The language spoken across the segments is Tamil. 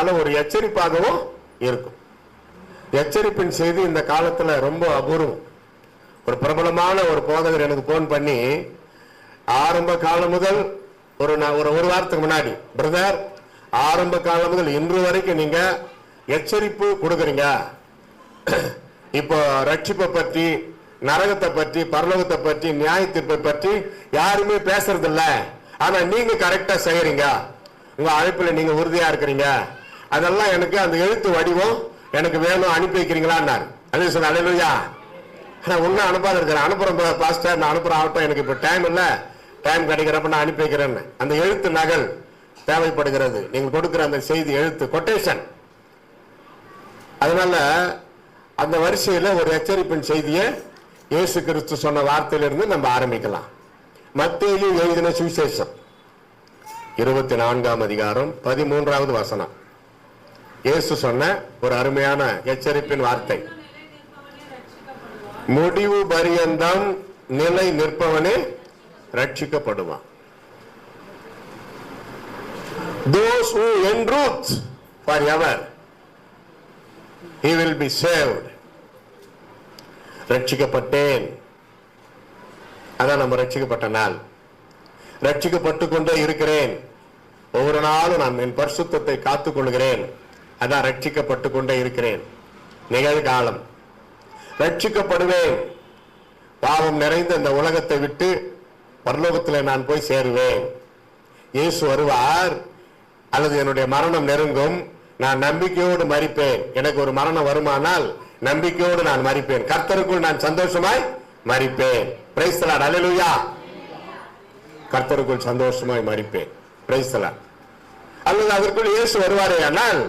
அதனால ஒரு எச்சரிப்பாகவும் இருக்கும். எச்சரிப்பின் செய்தி இந்த காலத்துல ரொம்ப அபூர்வம். ஒரு பிரபலமான ஒரு போதகர் எனக்கு போன் பண்ணி ஆரம்ப காலம் முதல் ஒரு வாரத்துக்கு முன்னாடி, பிரதர், ஆரம்ப காலம் முதல் இன்று வரைக்கும் நீங்க எச்சரிப்பு கொடுக்குறீங்க. இப்போ ரட்சிப்பை பற்றி, நரகத்தை பற்றி, பரலோகத்தை பற்றி, நியாய தீர்ப்பை பற்றி யாருமே பேசுறது இல்ல. ஆனா நீங்க கரெக்டா செய்யறீங்க, உங்க அழைப்புல நீங்க உறுதியா இருக்கிறீங்க. அதெல்லாம் எனக்கு அந்த எழுத்து வடிவம் எனக்கு வேணும், அனுப்பி வைக்கிறீங்களா? அது சொன்ன அல்லேலூயா. ஒன்னும் அனுப்பாத இருக்கிறேன், அனுப்புறேன் பாஸ்டர், நான் அனுப்புறேன் ஆகட்டும், எனக்கு இப்ப டைம் இல்ல, டைம் கிடைக்கிறப்ப நான் அனுப்பி வைக்கிறேன்னு. அந்த எழுத்து நகல் தேவைப்படுகிறது, நீங்க கொடுக்கிற அந்த செய்தி எழுத்து கொட்டேஷன். அதனால அந்த வரிசையில ஒரு எச்சரிப்பின் செய்தியை இயேசு கிறிஸ்து சொன்ன வார்த்தையிலிருந்து நம்ம ஆரம்பிக்கலாம். மத்தேயு எழுதின சுவிசேஷம் 24ஆம் அதிகாரம் 13வது வசனம். இயேசு சொன்ன ஒரு அருமையான எச்சரிப்பின் வார்த்தை. முடிவு பரியந்தம் நிலை நிற்பவனே ரட்சிக்கப்படுவான். Those who endure forever, he will be saved. ரட்சிக்கப்பட்டேன், அதான் நம்ம ரட்சிக்கப்பட்ட நாள். ரட்சிக்கப்பட்டு கொண்டே இருக்கிறேன், ஒவ்வொரு நாளும் நான் என் பரிசுத்தத்தை காத்துக் கொள்கிறேன், அதான் ரட்சிக்கப்பட்டு கொண்டே இருக்கிறேன். நிகழ்காலம் ரட்சிக்கப்படுவேன், பாவம் நிறைந்த இந்த உலகத்தை விட்டு பரலோகத்தில் நான் போய் சேருவேன். இயேசு வருவார், அல்லது என்னுடைய மரணம் நெருங்கும், நான் நம்பிக்கையோடு மரிப்பேன். எனக்கு ஒரு மரணம் வருமானால் நம்பிக்கையோடு நான் மரிப்பேன், கர்த்தருக்குள் நான் சந்தோஷமாய் மரிப்பேன். பிரைஸ் தி லார்ட், அல்லேலூயா. கர்த்தருக்குள் சந்தோஷமாய் மரிப்பேன், பிரைஸ் தி லார்ட். அல்லது அதற்குள் இயேசு வருவாரே ஆனால்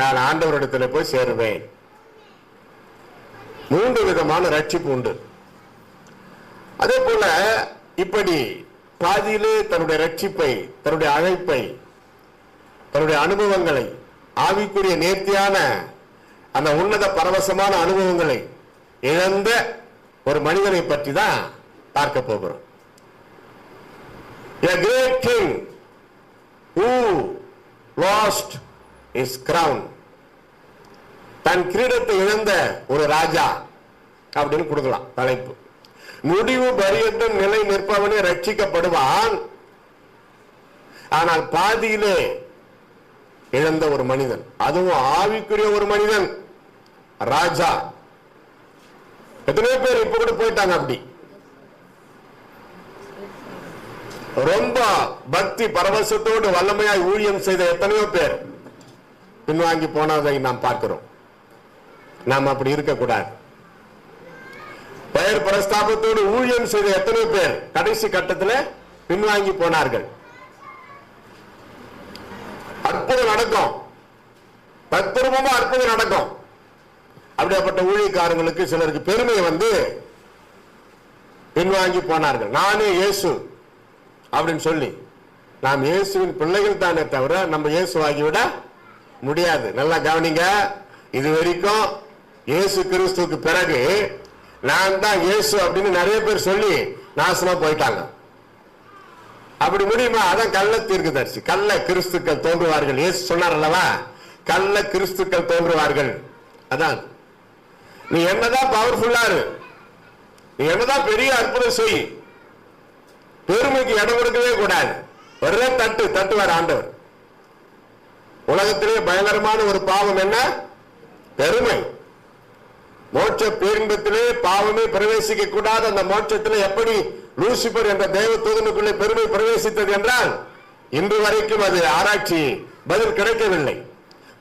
நான் ஆண்டவரிடத்தில் போய் சேருவேன். 3 விதமான ரட்சிப்பு உண்டு. அதே போல இப்படி பாதியிலே தன்னுடைய ரட்சிப்பை, தன்னுடைய அழைப்பை, தன்னுடைய அனுபவங்களை, ஆவிக்குரிய நேர்த்தியான அந்த உன்னத பரவசமான அனுபவங்களை இழந்த ஒரு மனிதனை பற்றி தான் பார்க்க போகிறோம். A great king who lost his crown. தன் கிரீடத்தை இழந்த ஒரு ராஜா அப்படின்னு கொடுக்கலாம் தலைப்பு. முடிவு பரியந்தம் நிலை நிற்பவனே ரட்சிக்கப்படுவான். ஆனால் பாதியிலே இழந்த ஒரு மனிதன், அதுவும் ஆவிக்குரிய ஒரு மனிதன், ராஜா. எத்தனையோ பேர் இப்ப கூட போயிட்டாங்க. அப்படி ரொம்ப பக்தி பரவசத்தோடு வல்லமையாய் ஊழியம் செய்த எத்தனையோ பேர் பின்வாங்கி போனதை நாம் பார்க்கிறோம். நாம் அப்படி இருக்கக்கூடாது. பெயர் பிரஸ்தாபத்தோடு ஊழியம் செய்த எத்தனையோ பேர் கடைசி கட்டத்தில் பின்வாங்கி போனார்கள். அற்புதம் நடக்கும், தத்ரூபமா அற்புதம் நடக்கும். அப்படிப்பட்ட ஊழியக்காரங்களுக்கு சிலருக்கு பெருமை வந்து பின்வாங்கி போனார்கள். நானே இயேசு அப்படின்னு சொல்லி. நாம் இயேசுவின் பிள்ளைகள் தானே தவிர நம்ம இயேசு ஆகிவிட முடியாது. நல்லா கவனிங்க. இது வரைக்கும் இயேசு கிறிஸ்துவுக்கு பிறகு நான் தான் இயேசு அப்படின்னு நிறைய பேர் சொல்லி நாசமா போயிட்டாங்க. அப்படி முடியுமா? அதான் கள்ள தீர்க்கதரிசி, கள்ள கிறிஸ்துக்கள் தோன்றுவார்கள். இயேசு சொன்னார் அல்லவா, கள்ள கிறிஸ்துக்கள் தோன்றுவார்கள். அதான் நீ என்னதான் பவர்ஃபுல்லா இரு, நீ என்னதான் பெரிய அற்புதம் செய், பெருமைக்கு இடம் கொடுக்கவே கூடாது. ஒரே தட்டுவார் ஆண்டவர். உலகத்திலே பயங்கரமான ஒரு பாவம் என்ன? பெருமை. மோட்ச பேரின்பத்திலே பாவமே பிரவேசிக்க கூடாத அந்த மோட்சத்திலே எப்படி லூசிபர் என்ற தேவ தூதனுக்குள்ளே பெருமை பிரவேசித்தது என்றால் இன்று வரைக்கும் அது ஆராய்ச்சி பதில் கிடைக்கவில்லை.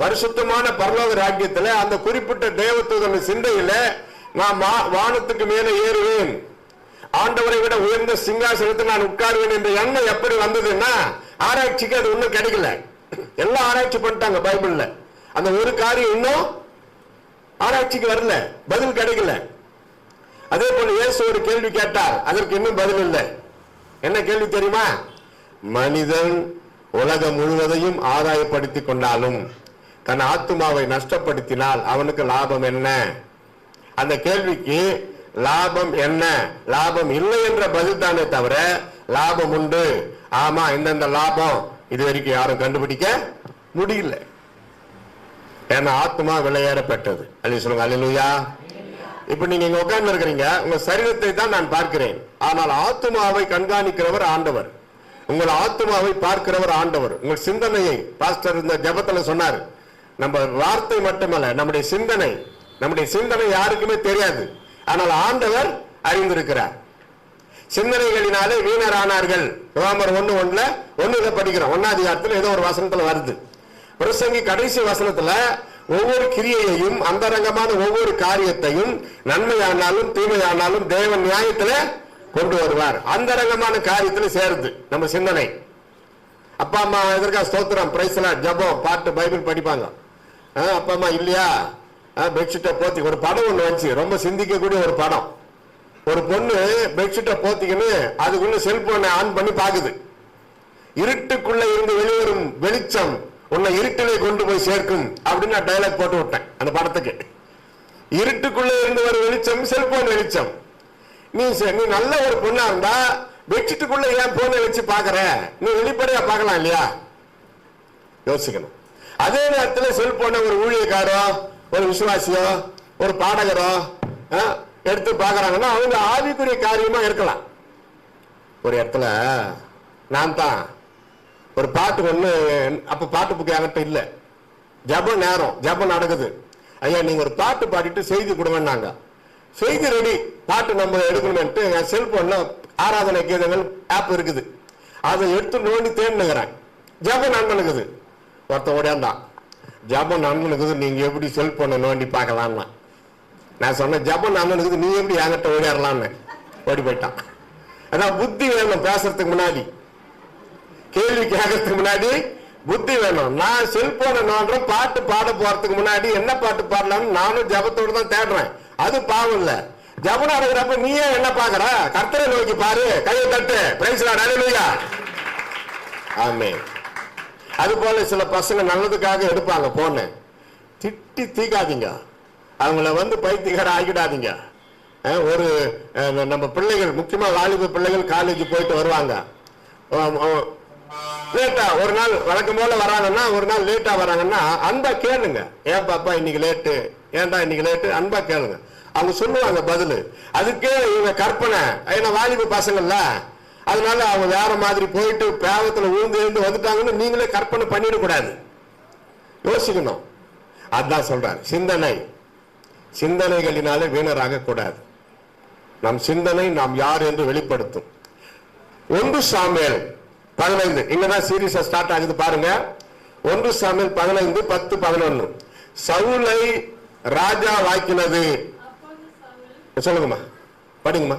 பரிசுத்தமான பரலோக ராஜ்யத்தில் அந்த குறிப்பிட்ட தேவ தூதன் சிந்தையில நான் வானத்துக்கு மேலே ஏறுவேன், ஆண்டவரை விட உயர்ந்த சிங்காசனத்தில் நான் உட்காருவேன் என்ற எண்ணம் எப்படி வந்ததுன்னா ஆராய்ச்சிக்கு அது இன்னும் கிடைக்கல. எல்லாம் ஆராய்ச்சி பண்ணிட்டாங்க பைபிள்ல. அந்த ஒரு காரியம் இன்னும் ஆராய்ச்சிக்கு வரல, பதில் கிடைக்கல. அதே போல இயேசு ஒரு கேள்வி கேட்டார், அதற்கு இன்னும் பதில் இல்லை. என்ன கேள்வி தெரியுமா? மனிதன் உலகம் முழுவதையும் ஆதாயப்படுத்திக் கொண்டாலும் தன் ஆத்துமாவை நஷ்டப்படுத்தினால் அவனுக்கு லாபம் என்ன? அந்த கேள்விக்கு லாபம் என்ன, லாபம் இல்லை என்ற பதில் தானே தவிர லாபம் உண்டு, ஆமா, எந்தெந்த லாபம் இது வரைக்கும் யாரும் கண்டுபிடிக்க முடியல. ஏன்னா ஆத்மா விலையேறப்பட்டது. அல்ல சொல்லுங்க, அல்லேலூயா. இப்ப நீங்க இங்க உட்கார்ந்து இருக்கிறீங்க, உங்க சரீரத்தை தான் நான் பார்க்கிறேன், ஆனால் ஆத்மாவை கண்காணிக்கிறவர் ஆண்டவர். உங்கள் ஆத்மாவை பார்க்கிறவர் ஆண்டவர். உங்கள் சிந்தனையை பாஸ்டர் இந்த ஜெபத்துல சொன்னார், நம்ம வார்த்தை மட்டுமல்ல, நம்முடைய சிந்தனை யாருக்குமே தெரியாது, ஆனால் ஆண்டவர் அறிந்திருக்கிறார். சிந்தனைகளினாலே வீணரானார்கள். ரோமர் 1:1 படிக்கிறோம். 1ஆம் அதிகாரத்தில் ஏதோ ஒரு வசனத்துல வருது. பிரசங்கி கடைசி வசனத்துல ஒவ்வொரு கிரியையையும் அந்தரங்கமான ஒவ்வொரு காரியத்தையும் நன்மையானாலும் தீமையானாலும் தேவன் நியாயத்துல கொண்டு வருவார். அந்தரங்கமான காரியத்துல சேருது நம்ம சிந்தனை. அப்பா அம்மா எதற்காக ஸ்தோத்திரம், பிரைஸ் லார்ட், ஜெபம், பாட்டு, பைபிள் படிப்பாங்க. அப்பா அம்மா இல்லையா, பெட்ஷீட்டை போத்தி ஒரு படம் ஒண்ணு வந்துச்சு, ரொம்ப சிந்திக்க கூடிய ஒரு படம். ஒரு பொண்ணு பெட்ஷீட்டை போத்திக்கின்னு அதுக்குள்ள செல்போனை ஆன் பண்ணி பாக்குது. இருட்டுக்குள்ள இருந்து வெளிவரும் வெளிச்சம் உன்னை இருட்டிலே கொண்டு போய் சேர்க்கும் அப்படின்னு நான் டயலாக் போட்டு விட்டேன் அந்த படத்துக்கு. இருட்டுக்குள்ள இருந்து வரும் வெளிச்சம் செல்போன் வெளிச்சம். நீ நல்ல ஒரு பொண்ணா இருந்தா பெட்ஷீட்டுக்குள்ள ஏன் போனை வச்சு பாக்குற, நீ வெளிப்படையா பார்க்கலாம் இல்லையா, யோசிக்கணும். அதே நேரத்தில் செல்போனை ஒரு ஊழியக்காரோ ஒரு விசுவாசியோ ஒரு பாடகரோ எடுத்து பாக்குறாங்கன்னா அவங்க ஆவிக்குரிய காரியமா இருக்கலாம். ஒரு இடத்துல நான் தான் ஒரு பாட்டு ஒண்ணு, அப்ப பாட்டு புக்கு என்கிட்ட இல்ல, ஜபம் நேரம், ஜபம் நடக்குது. ஐயா நீங்க ஒரு பாட்டு பாடிட்டு செய்தி கொடுங்கன்னாங்க. செய்தி ரெடி, பாட்டு நம்ம எடுக்கணும்ட்டு என் செல்போன்ல ஆராதனை கீதங்கள் ஆப் இருக்குது, அதை எடுத்து நோண்டி தேடினுக்கிறேன். ஜபம் நண்பனுக்குது. ஒருத்த ஓடியாந்தான், ஜபம் நண்பனுக்குது, நீங்க எப்படி செல்போனை நோண்டி பார்க்கலாம்னா. நான் சொன்னேன், ஜபம் நண்பனுக்குது, நீ எப்படி என்கிட்ட ஓடியாரலான்னு. ஓடி போயிட்டான். அதான் புத்தி வேணும் பேசுறதுக்கு முன்னாடி, கேள்வி கேட்கறதுக்கு முன்னாடி புத்தி வேணும். நான் செல்போனை நோண்டுறேன், பாட்டு பாட போறதுக்கு முன்னாடி என்ன பாட்டு பாடலாம்னு நானும் ஜபத்தோடு தான் தேடுறேன். அது பாவம் இல்ல. ஜபம் நடக்கிறப்ப நீயே என்ன பாக்குற, கர்த்தரை நோக்கி பாரு, கையை தட்டு, பிரைஸ் லார்ட், அல்லேலூயா, ஆமென். அது போல சில பசங்க நல்லதுக்காக எடுப்பாங்க போன, திட்டி தீக்காதீங்க, அவங்கள பைத்தியக்கார ஆகிடாதீங்க. ஒரு நம்ம பிள்ளைகள், முக்கியமா வாலிப பிள்ளைகள் காலேஜ் போயிட்டு வருவாங்க, லேட்டா ஒரு நாள் வழக்கம் போல வராங்கன்னா, ஒரு நாள் லேட்டா வராங்கன்னா அன்பா கேளுங்க, ஏன் பாப்பா இன்னைக்கு லேட்டு, ஏன்டா இன்னைக்கு லேட்டு, அன்பா கேளுங்க. அவங்க சொல்லுவாங்க பதில். அதுக்கே இவங்க கற்பனை, ஏன்னா வாலிப பசங்கள்ல, அதனால அவங்க வேற மாதிரி போயிட்டு பேவத்துல விழுந்து வந்துட்டாங்கன்னு நீங்களே கற்பனை பண்ணிடக்கூடாது, யோசிக்கணும். அதான் சொல்றாரு, சிந்தனைகளினாலே வீணராக கூடாது. நம் சிந்தனை நாம் யார் என்று வெளிப்படுத்தும். 1 சாமுவேல் 15, இங்கதான் சீரீஸ் ஸ்டார்ட் ஆகுது பாருங்க. 1 சாமுவேல் 15, 10, 11. சவுலை ராஜா வாக்கினது. சொல்லுங்கம்மா, படிங்கம்மா.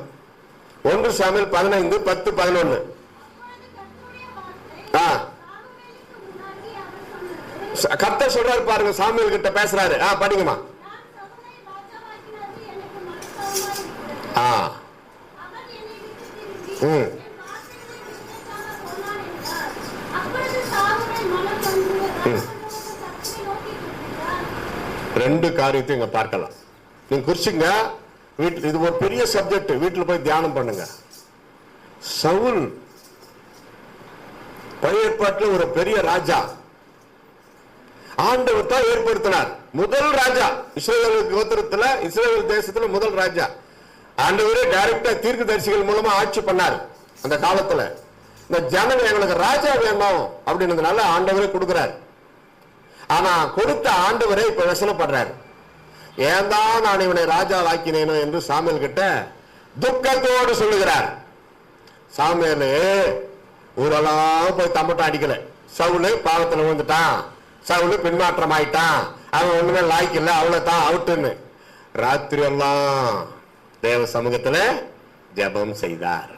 1 சாமுவேல் 15, 10, 11. கர்த்தர் சொல்றாரு பாருங்க, சாமுவேல் கிட்ட பேசுறாரு. படிங்கம்மா. ரெண்டு காரியத்தை இங்க பார்க்கலாம். நீங்க குறிச்சுங்க, வீட்டில் இது ஒரு பெரிய சப்ஜெக்ட், வீட்டில் போய் தியானம் பண்ணுங்க. சவுல் பழைய ஏற்பாட்டில் ஒரு பெரிய ராஜா, ஆண்டவர் தான் ஏற்படுத்தினார். முதல் ராஜா இஸ்ரவேல் கோத்திரத்துல, இஸ்ரவேல் தேசத்துல முதல் ராஜா. ஆண்டவரே டைரக்டா தீர்க்கதரிசிகள் மூலமா ஆட்சி பண்ணார். அந்த காலத்துல இந்த ஜனங்க எங்களுக்கு ராஜா வேணும் அப்படின்றதுனால ஆண்டவரே கொடுக்கிறார். ஆனா கொடுத்த ஆண்டவரே இப்ப வசனப்படுறாரு, ஏன் தான் நான் இவனை ராஜா ஆக்கினேனோ என்று சாமுவேல் கிட்ட துக்கத்தோடு சொல்லுகிறார். சாமுவேல் ஊரெல்லாம் போய் தம்பட்டம் அடிக்கல. சவுலு பாவத்துல விழுந்துட்டான், சவுலு பின்மாற்றம் ஆயிட்டான், அவன் ஒண்ணுமே லாய்க்கு இல்ல, அவ்வளவுதான் அவுட்டுன்னு ராத்திரி எல்லாம் தேவ சமூகத்துல ஜெபம் செய்தார்.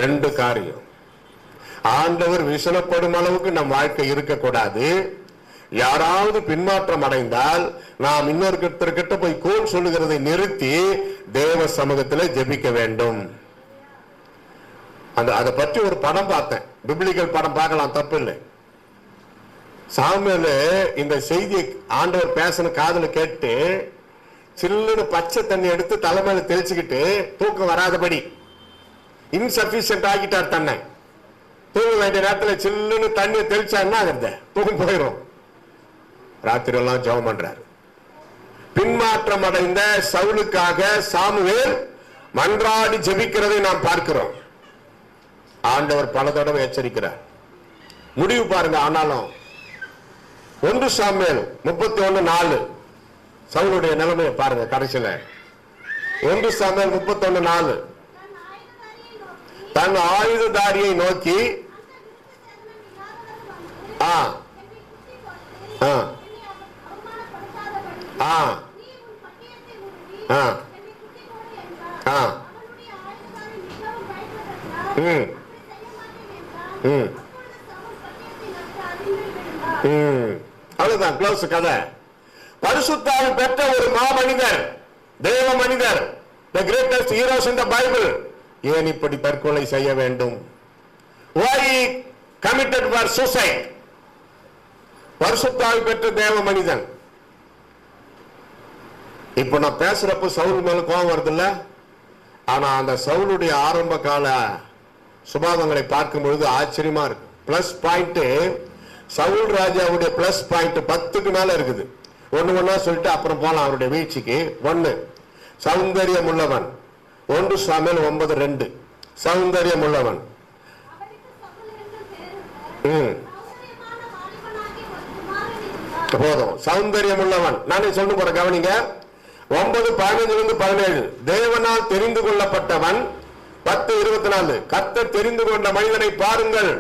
ரெண்டு காரியம், ஆண்டவர் விசனப்படும் அளவுக்கு நம் வாழ்க்கை இருக்கக்கூடாது. யாராவது பின்மாற்றம் அடைந்தால் நாம் இன்னொருத்தர்கிட்ட போய் கோல் சொல்லுகிறதை நிறுத்தி தேவ சமூகத்தில் ஜெபிக்க வேண்டும். அதை பற்றி ஒரு படம் பார்த்தேன், பிப்ளிக்கல் படம், பார்க்கலாம், தப்பு இல்லை. சாமுவேல் இந்த செய்தியை ஆண்டவர் பேசணும் காதுல கேட்டு சில்லுன்னு பச்சை தண்ணி எடுத்து தலைமையில தெளிச்சுக்கிட்டு தூக்கம் வராதபடி இன்சபிஷியன்ட் ஆகிட்டார் தன்னை. தூங்க வேண்டிய நேரத்தில் சில்லுன்னு தண்ணியை தெளிச்சா என்ன ஆகுது, தூக்கம் போயிடும். ராத்திரி எல்லாம் ஜெபம் பண்றாரு. பின்மாற்றம் அடைந்த சவுலுக்காக சாமுவேல் மன்றாடி ஜெபிக்கிறதை நாம் பார்க்கிறோம். ஆண்டவர் பல தடவை எச்சரிக்கிறார். முடிவு பாருங்க. ஆனாலும் 1 சாமுவேல் 31:4 சவுலுடைய நிலைமையை பாருங்க. கடைசியில 1 சாமுவேல் 31:4 தன் ஆயுததாரியை நோக்கி அவ்வளவுதான், க்ளோஸ் கதை. பரிசுத்தாவி பெற்ற ஒரு மாமனிதர், தேவ மனிதர், the greatest heroes in the Bible, ஏன் இப்படி தற்கொலை செய்ய வேண்டும்? Why he committed for suicide? பரிசுத்தாவி பெற்ற தேவ மனிதன். இப்ப நான் பேசுறப்ப சவுல் மேல கோபம் வருது இல்ல? ஆனா அந்த சவுலுடைய ஆரம்ப கால சுபாவங்களை பார்க்கும் பொழுது ஆச்சரியமா இருக்கு. பிளஸ் பாயிண்ட் சவுல் ராஜாவுடைய பிளஸ் பாயிண்ட் 10க்கு மேல இருக்குது. ஒண்ணா சொல்லிட்டு அப்புறம் போலாம் அவருடைய வீழ்ச்சிக்கு. 1 சௌந்தரியம் உள்ளவன். 1 சாமுவேல் 9:2 சௌந்தரியம் உள்ளவன். போதும், சௌந்தரியம் உள்ளவன். நானே சொல்ல போற கவனிங்க. 9:15-17 தேவனால் தெரிந்து கொள்ளப்பட்டவன். 10:24 கர்த்தர் தெரிந்து கொண்ட மனிதனை பாருங்கள்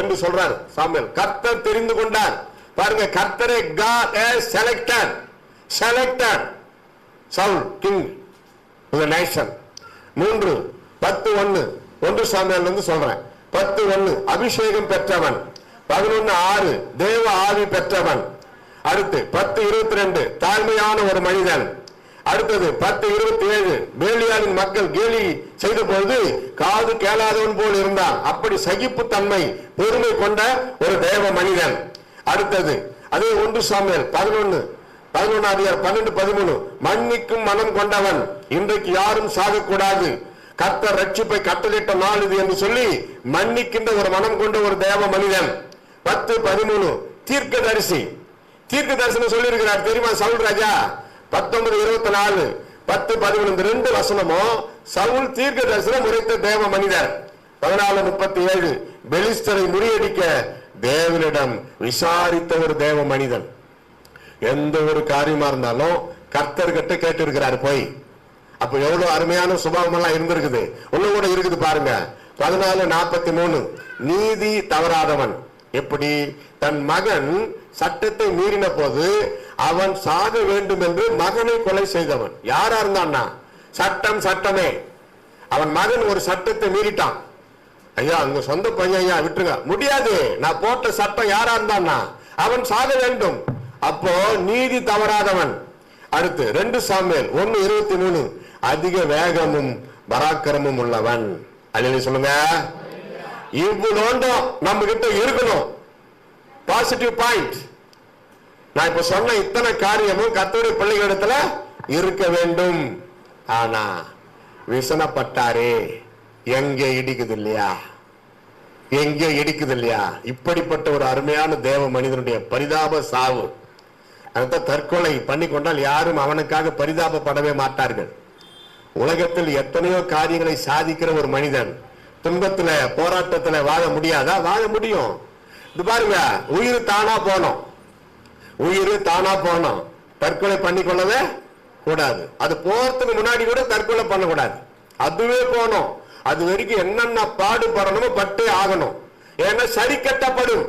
என்று சொல்றார் சாமுவேல். கர்த்தர் தெரிந்து கொண்டார். பாருங்க, கர்த்தரை God has selected Saul king of the nation. 3:10-1 1 Samuel வந்து சொல்றேன். 10:1 அபிஷேகம் பெற்றவன். 11:6 தேவ ஆவி பெற்றவன். அடுத்து 10:22 தாழ்மையான ஒரு மனிதன். அடுத்தது 10:27 பேலியாளின் மக்கள் கேலி செய்த பொழுது காது கேளாதவன் போல் இருந்தான். அப்படி சகிப்பு தன்மை பெருமை கொண்ட ஒரு தேவ மனிதன். அடுத்தது அதே 1 சாமுவேல் 11:13 மன்னிக்கும் மனம் கொண்டவன். இன்றைக்கு யாரும் சாகக்கூடாது, கர்த்தர் ரட்சிப்பை கட்டளையிட்ட நாள் இது என்று சொல்லி மன்னிக்கின்ற ஒரு மனம் கொண்ட ஒரு தேவ மனிதன். 10:13 தீர்க்க தரிசனம் சொல்லி இருக்கிறார் தெரியுமா சவுல் ராஜா? 19:24 10:11 2 வசனமும் சவுல் தீர்க்க தரிசனம் உரைத்த தேவ மனிதர். 14:37 பெலிஸ்தரை முறியடிக்க தேவனிடம் விசாரித்த ஒரு தேவ மனிதன். எந்த ஒரு காரியமா இருந்தாலும் கர்த்தர் கிட்ட கேட்டு இருக்கிறார் போய். அப்ப எவ்வளவு அருமையான சுபாவம் எல்லாம் இருந்திருக்குது. ஒண்ணு கூட இருக்குது பாருங்க. 14:43 நீதி தவறாதவன். எப்படி? தன் மகன் சட்டத்தை மீறின போது அவன் சாக வேண்டும் என்று மகனை கொலை செய்தவன். யாரா இருந்தான்னா சட்டமே. அவன் மகன் ஒரு சட்டத்தை மீறிட்டான். ஐயா உங்க சொந்த பையன், ஐயா விட்டுருங்க. முடியாது, நான் போட்ட சட்டம் யாரா இருந்தான்னா அவன் சாக வேண்டும். அப்போ நீதி தவறாதவன். அடுத்து 2 சாமுவேல் 1:23 அதிக வேகமும் பராக்கிரமும் உள்ளவன். அல்லேலூயா சொல்லுங்க. இவ்வளோ நம்ம கிட்ட இருக்கணும். Positive point. நான் இப்ப சொன்ன இத்தனை காரியமும் கர்த்தருடைய பிள்ளைகளிடத்துல இருக்க வேண்டும். ஆனா விசனப்பட்டாரே, எங்கே இடிக்குது இல்லையா? இப்படிப்பட்ட ஒரு அருமையான தேவ மனிதனுடைய பரிதாப சாவு. அந்த தற்கொலை பண்ணி கொண்டால் யாரும் அவனுக்காக பரிதாபப்படவே மாட்டார்கள். உலகத்தில் எத்தனையோ காரியங்களை சாதிக்கிற ஒரு மனிதன் துன்பத்துல போராட்டத்துல வாழ முடியாதா? வாழ முடியும். இது பாருங்க, உயிர் தானா போனோம். தற்கொலை பண்ணிக்கொள்ளவே கூடாது. அது போறதுக்கு முன்னாடி கூட தற்கொலை பண்ணக்கூடாது. அதுவே போனோம். அது வரைக்கும் என்னென்ன பாடுபடணுமோ பட்டே ஆகணும். ஏன்னா சரி கட்டப்படும்.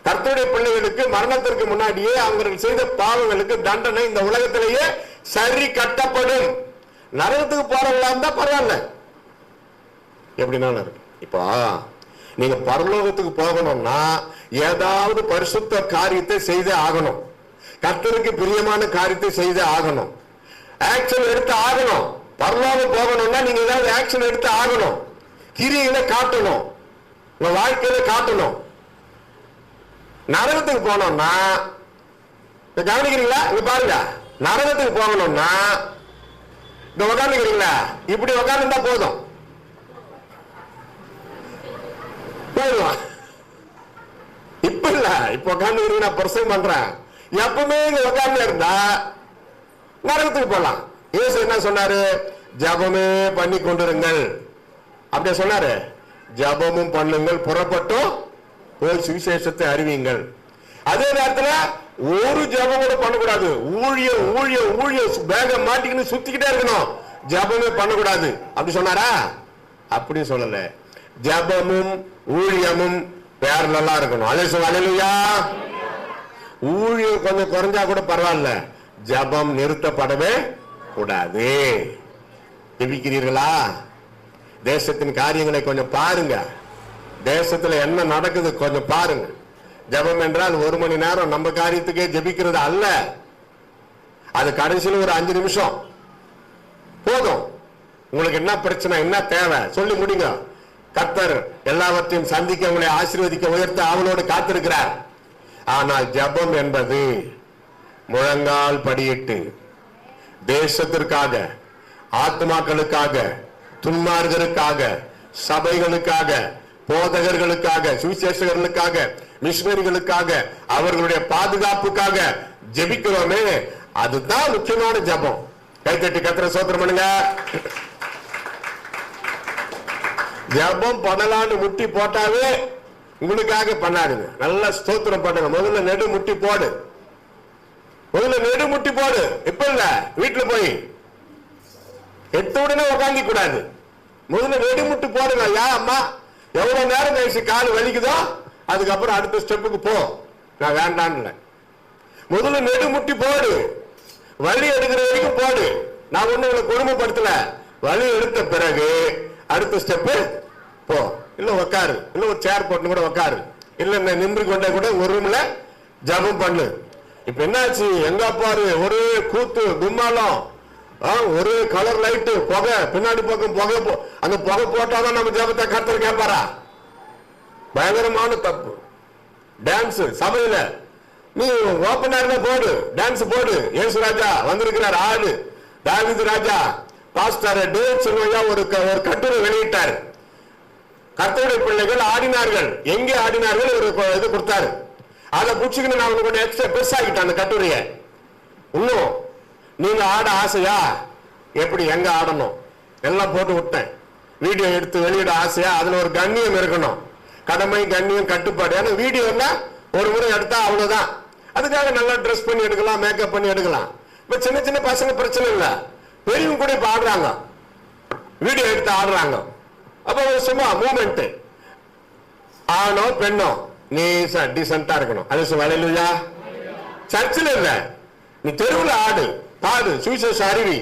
கர்த்தருடைய பிள்ளைகளுக்கு மரணத்திற்கு முன்னாடியே அவர்கள் செய்த பாவங்களுக்கு தண்டனை இந்த உலகத்திலேயே சரி கட்டப்படும். நரகத்துக்கு போறவங்களா இருந்தா பரவாயில்ல, எப்படினாலும் இருக்கு. இப்போ நீங்க பரலோகத்துக்கு போகணும்னா ஏதாவது பரிசுத்த காரியத்தை செய்தே ஆகணும். கர்த்தருக்கு பிரியமான காரியத்தை செய்தே ஆகணும். ஆக்ஷன் எடுத்து ஆகணும். பரலோகம் போகணும்னா நீங்க ஏதாவது ஆக்ஷன் எடுத்து ஆகணும். கிரியைகளை காட்டணும், உங்க வாழ்க்கையில காட்டணும். நரகத்துக்கு போனோம்னா கவனிக்கிறீங்களா? இங்க பாருங்க, நரகத்துக்கு போகணும்னா இந்த உட்காந்துக்கிறீங்களா? இப்படி உட்காந்துருந்தா போதும், போயிடுவான். இப்ப இல்ல, இப்ப உட்காந்து நான் பிரசவம் பண்றேன். எப்பவுமே இங்க உட்கார்ந்து இருந்தா நரகத்துக்கு போலாம். இயேசு என்ன சொன்னாரு? ஜபமே பண்ணி கொண்டிருங்கள் அப்படியே சொன்னாரு. ஜபமும் பண்ணுங்கள், புறப்பட்டும் போய் சுவிசேஷத்தை அறிவிங்கள். அதே நேரத்தில் ஒரு ஜபம் கூட பண்ணக்கூடாது. ஊழியம் ஊழியம் ஊழியம் பேக மாட்டிக்கின்னு சுத்திக்கிட்டே இருக்கணும், ஜபமே பண்ணக்கூடாது அப்படி சொன்னாரா? அப்படி சொல்லல. ஜபமும் ஊழியமும் பேரலா இருக்கணும். அல்லேலூயா. ஊழியம் கொஞ்சம் குறைஞ்சா கூட பரவாயில்ல, ஜபம் நிறுத்தப்படவே கூடாது. ஜெபிக்கிறீர்களா? தேசத்தின் காரியங்களை கொஞ்சம் பாருங்க. தேசத்துல என்ன நடக்குது கொஞ்சம் பாருங்க. ஜபம் என்றால் 1 மணி நேரம் நம்ம காரியத்துக்கே ஜெபிக்கிறது அல்ல. அது கடைசியில் ஒரு 5 நிமிஷம் போதும். உங்களுக்கு என்ன பிரச்சனை, என்ன தேவை சொல்லி முடிங்க. கர்த்தர் எல்லாவற்றையும் சந்திக்க, உங்களை ஆசீர்வதிக்க, உயர்த்த அவளோடு காத்திருக்கிறார். ஆனால் ஜபம் என்பது முழங்கால் படியிட்டு தேசத்திற்காக, ஆத்மாக்களுக்காக, துன்மார்களுக்காக, சபைகளுக்காக, போதகர்களுக்காக, சுவிசேஷகர்களுக்காக, மிஷனரிகளுக்காக, அவர்களுடைய பாதுகாப்புக்காக ஜெபிக்கிறோமே, அதுதான் முக்கியமான ஜபம். கைத்தட்டி கர்த்தரை ஸ்தோத்திரம் பண்ணுங்க. ஜபம் பண்ணலான்னு முட்டி போட்டாவே உங்களுக்காக பண்ணாருங்க. நல்லா ஸ்தோத்திரம் பண்ணுங்க. முதல்ல நெடு முட்டி போடு, முதல்ல நெடு முட்டி போடு. இப்ப இல்ல, வீட்டுல போய் எட்ட உடனே உட்காந்து கூடாது. முதல்ல நெடு முட்டி போடுங்க. யா அம்மா, எவ்வளவு நேரம் கழிச்சு கால் வலிக்குதோ அதுக்கப்புறம் அடுத்த ஸ்டெப்புக்கு போ. நான் வேண்டான்னு முதல்ல நெடு முட்டி போடு. வலி எடுக்கிற வரைக்கும் போடு. நான் ஒண்ணு உங்களை கொடுமைப்படுத்தல. வலி எடுத்த பிறகு அடுத்த ஸ்டெப்பு போ. இல்ல உட்காரு, இல்ல ஒரு சேர் போட்டு கூட உட்காரு, இல்ல நின்று கொண்டே கூட ஒரு ரூம்ல ஜபம் பண்ணு. இப்ப என்னாச்சு, எங்க பாரு ஒரே கூத்து கும்மாலம், ஒரே கலர் லைட்டு, புகை, பின்னாடி பக்கம் புகை. அந்த புகை போட்டாதான் நம்ம ஜபத்தை கர்த்தர் கேட்பாரா? பயங்கரமான தப்பு. டான்ஸ் சபையில நீ ஓப்பனா போடு, டான்ஸ் போடு. இயேசு ராஜா வந்திருக்கிறார், ஆளு தாவீது ராஜா. பாஸ்டர் டேவிட் சொல்லுவையா ஒரு கட்டுரை வெளியிட்டார். கர்த்தருடைய பிள்ளைகள் ஆடினார்கள். எங்கே ஆடினார்கள்? ஒரு இது கொடுத்தாரு. அதை புடிச்சுக்கிட்டு நான் கொஞ்சம் எக்ஸ்ட்ரா பெருசாகிட்டேன் அந்த கட்டுரைய. இன்னும் நீங்க ஆட ஆசையா, எப்படி எங்க ஆடணும் எல்லாம் போட்டு விட்டேன். வீடியோ எடுத்து வெளியிட ஆசையா, அதுல ஒரு கண்ணியம் இருக்கணும். கடமை, கண்ணியம், கட்டுப்பாடு. ஏன்னா வீடியோ ஒரு முறை எடுத்தா அவ்வளவுதான். அதுக்காக நல்லா ட்ரெஸ் பண்ணி எடுக்கலாம், மேக்கப் பண்ணி எடுக்கலாம். இப்ப சின்ன சின்ன பசங்க பிரச்சனை இல்ல, பெரியவங்க கூட இப்ப ஆடுறாங்க, வீடியோ எடுத்து ஆடுறாங்க. அப்ப சும்மா மூமெண்ட். ஆணோ பெண்ணோ நீசா டீசென்டா இருக்கணும். அது அல்லேலூயா. சர்ச்சில் இல்ல, நீ தெருவில் ஆடு, பாடு, சுவிசேஷ அறிவி.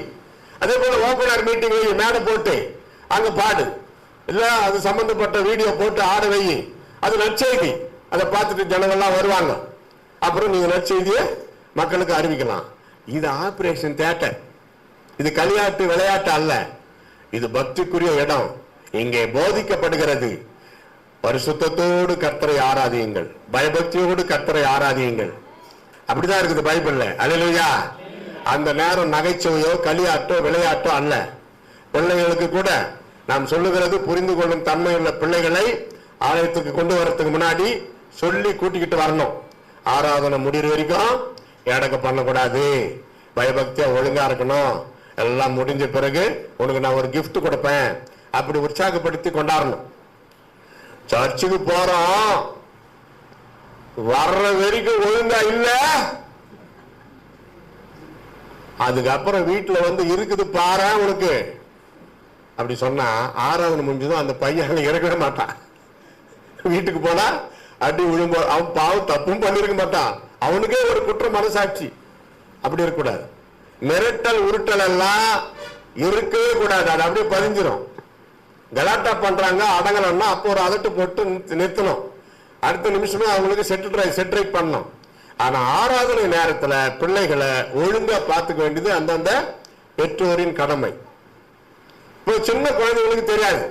அதே போல ஓபனர் மீட்டிங் மேடை போட்டு அங்க பாடு. இல்ல அது சம்பந்தப்பட்ட வீடியோ போட்டு ஆட வை. அது நற்செய்தி. அதை பார்த்துட்டு ஜனங்கள்லாம் வருவாங்க. அப்புறம் நீங்க நற்செய்தியை மக்களுக்கு அறிவிக்கலாம். இது ஆபரேஷன் தியேட்டர். இது களியாட்டு விளையாட்டு அல்ல. இது பக்திக்குரிய இடம். இங்கே போதிக்கப்படுகிறது. பரிசுத்தத்தோடு கர்த்தரை ஆராதியுங்கள், பயபக்தியோடு கர்த்தரை ஆராதியுங்கள். அப்படிதான் இருக்குது பைபிள்ல. அல்லேலூயா. அந்த நேரம் நகைச்சுவையோ களியாட்டோ விளையாட்டோ அல்ல. பிள்ளைகளுக்கு கூட நாம் சொல்லுகிறது புரிந்து கொள்ளும் தன்மையுள்ள பிள்ளைகளை ஆலயத்துக்கு கொண்டு வரதுக்கு முன்னாடி சொல்லி கூட்டிக்கிட்டு வரணும். ஆராதனை முடிகிற வரைக்கும் எடக்க பண்ணக்கூடாது, பயபக்தியா ஒழுங்கா இருக்கணும். எல்லாம் முடிஞ்ச பிறகு உனக்கு நான் ஒரு கிஃப்ட் கொடுப்பேன், அப்படி உற்சாகப்படுத்தி கொண்டாடணும். சர்ச்சுக்கு போறோம், வர்ற வரைக்கும் ஒழுங்கா இல்ல, அதுக்கப்புறம் வீட்டுல இருக்குது பாரு உனக்கு அப்படி சொன்னா ஆராதனை முடிஞ்சதும் அந்த பையன் இறக்கவே மாட்டான். வீட்டுக்கு போனா அடி விழும்போ, அவன் பாவம் தப்பும் பண்ணிருக்க மாட்டான். அவனுக்கே ஒரு குற்ற மனசாட்சி. அப்படி இருக்கக்கூடாது. மிரட்டல் உருட்டல் எல்லாம் இருக்கவே கூடாது. அது அப்படியே பதிஞ்சிடும். கலாட்டா பண்றாங்க அடங்கலன்னா அப்போ ஒரு அதட்டு போட்டு நிறுத்தணும். அடுத்த நிமிஷமே அவங்களுக்கு செட்ரைட் பண்ணணும். ஆனா ஆராதனை நேரத்துல பிள்ளைகளை ஒழுங்கா பார்த்துக்க வேண்டியது அந்தந்த பெற்றோரின் கடமை. இப்போ சின்ன குழந்தைங்களுக்கு தெரியாது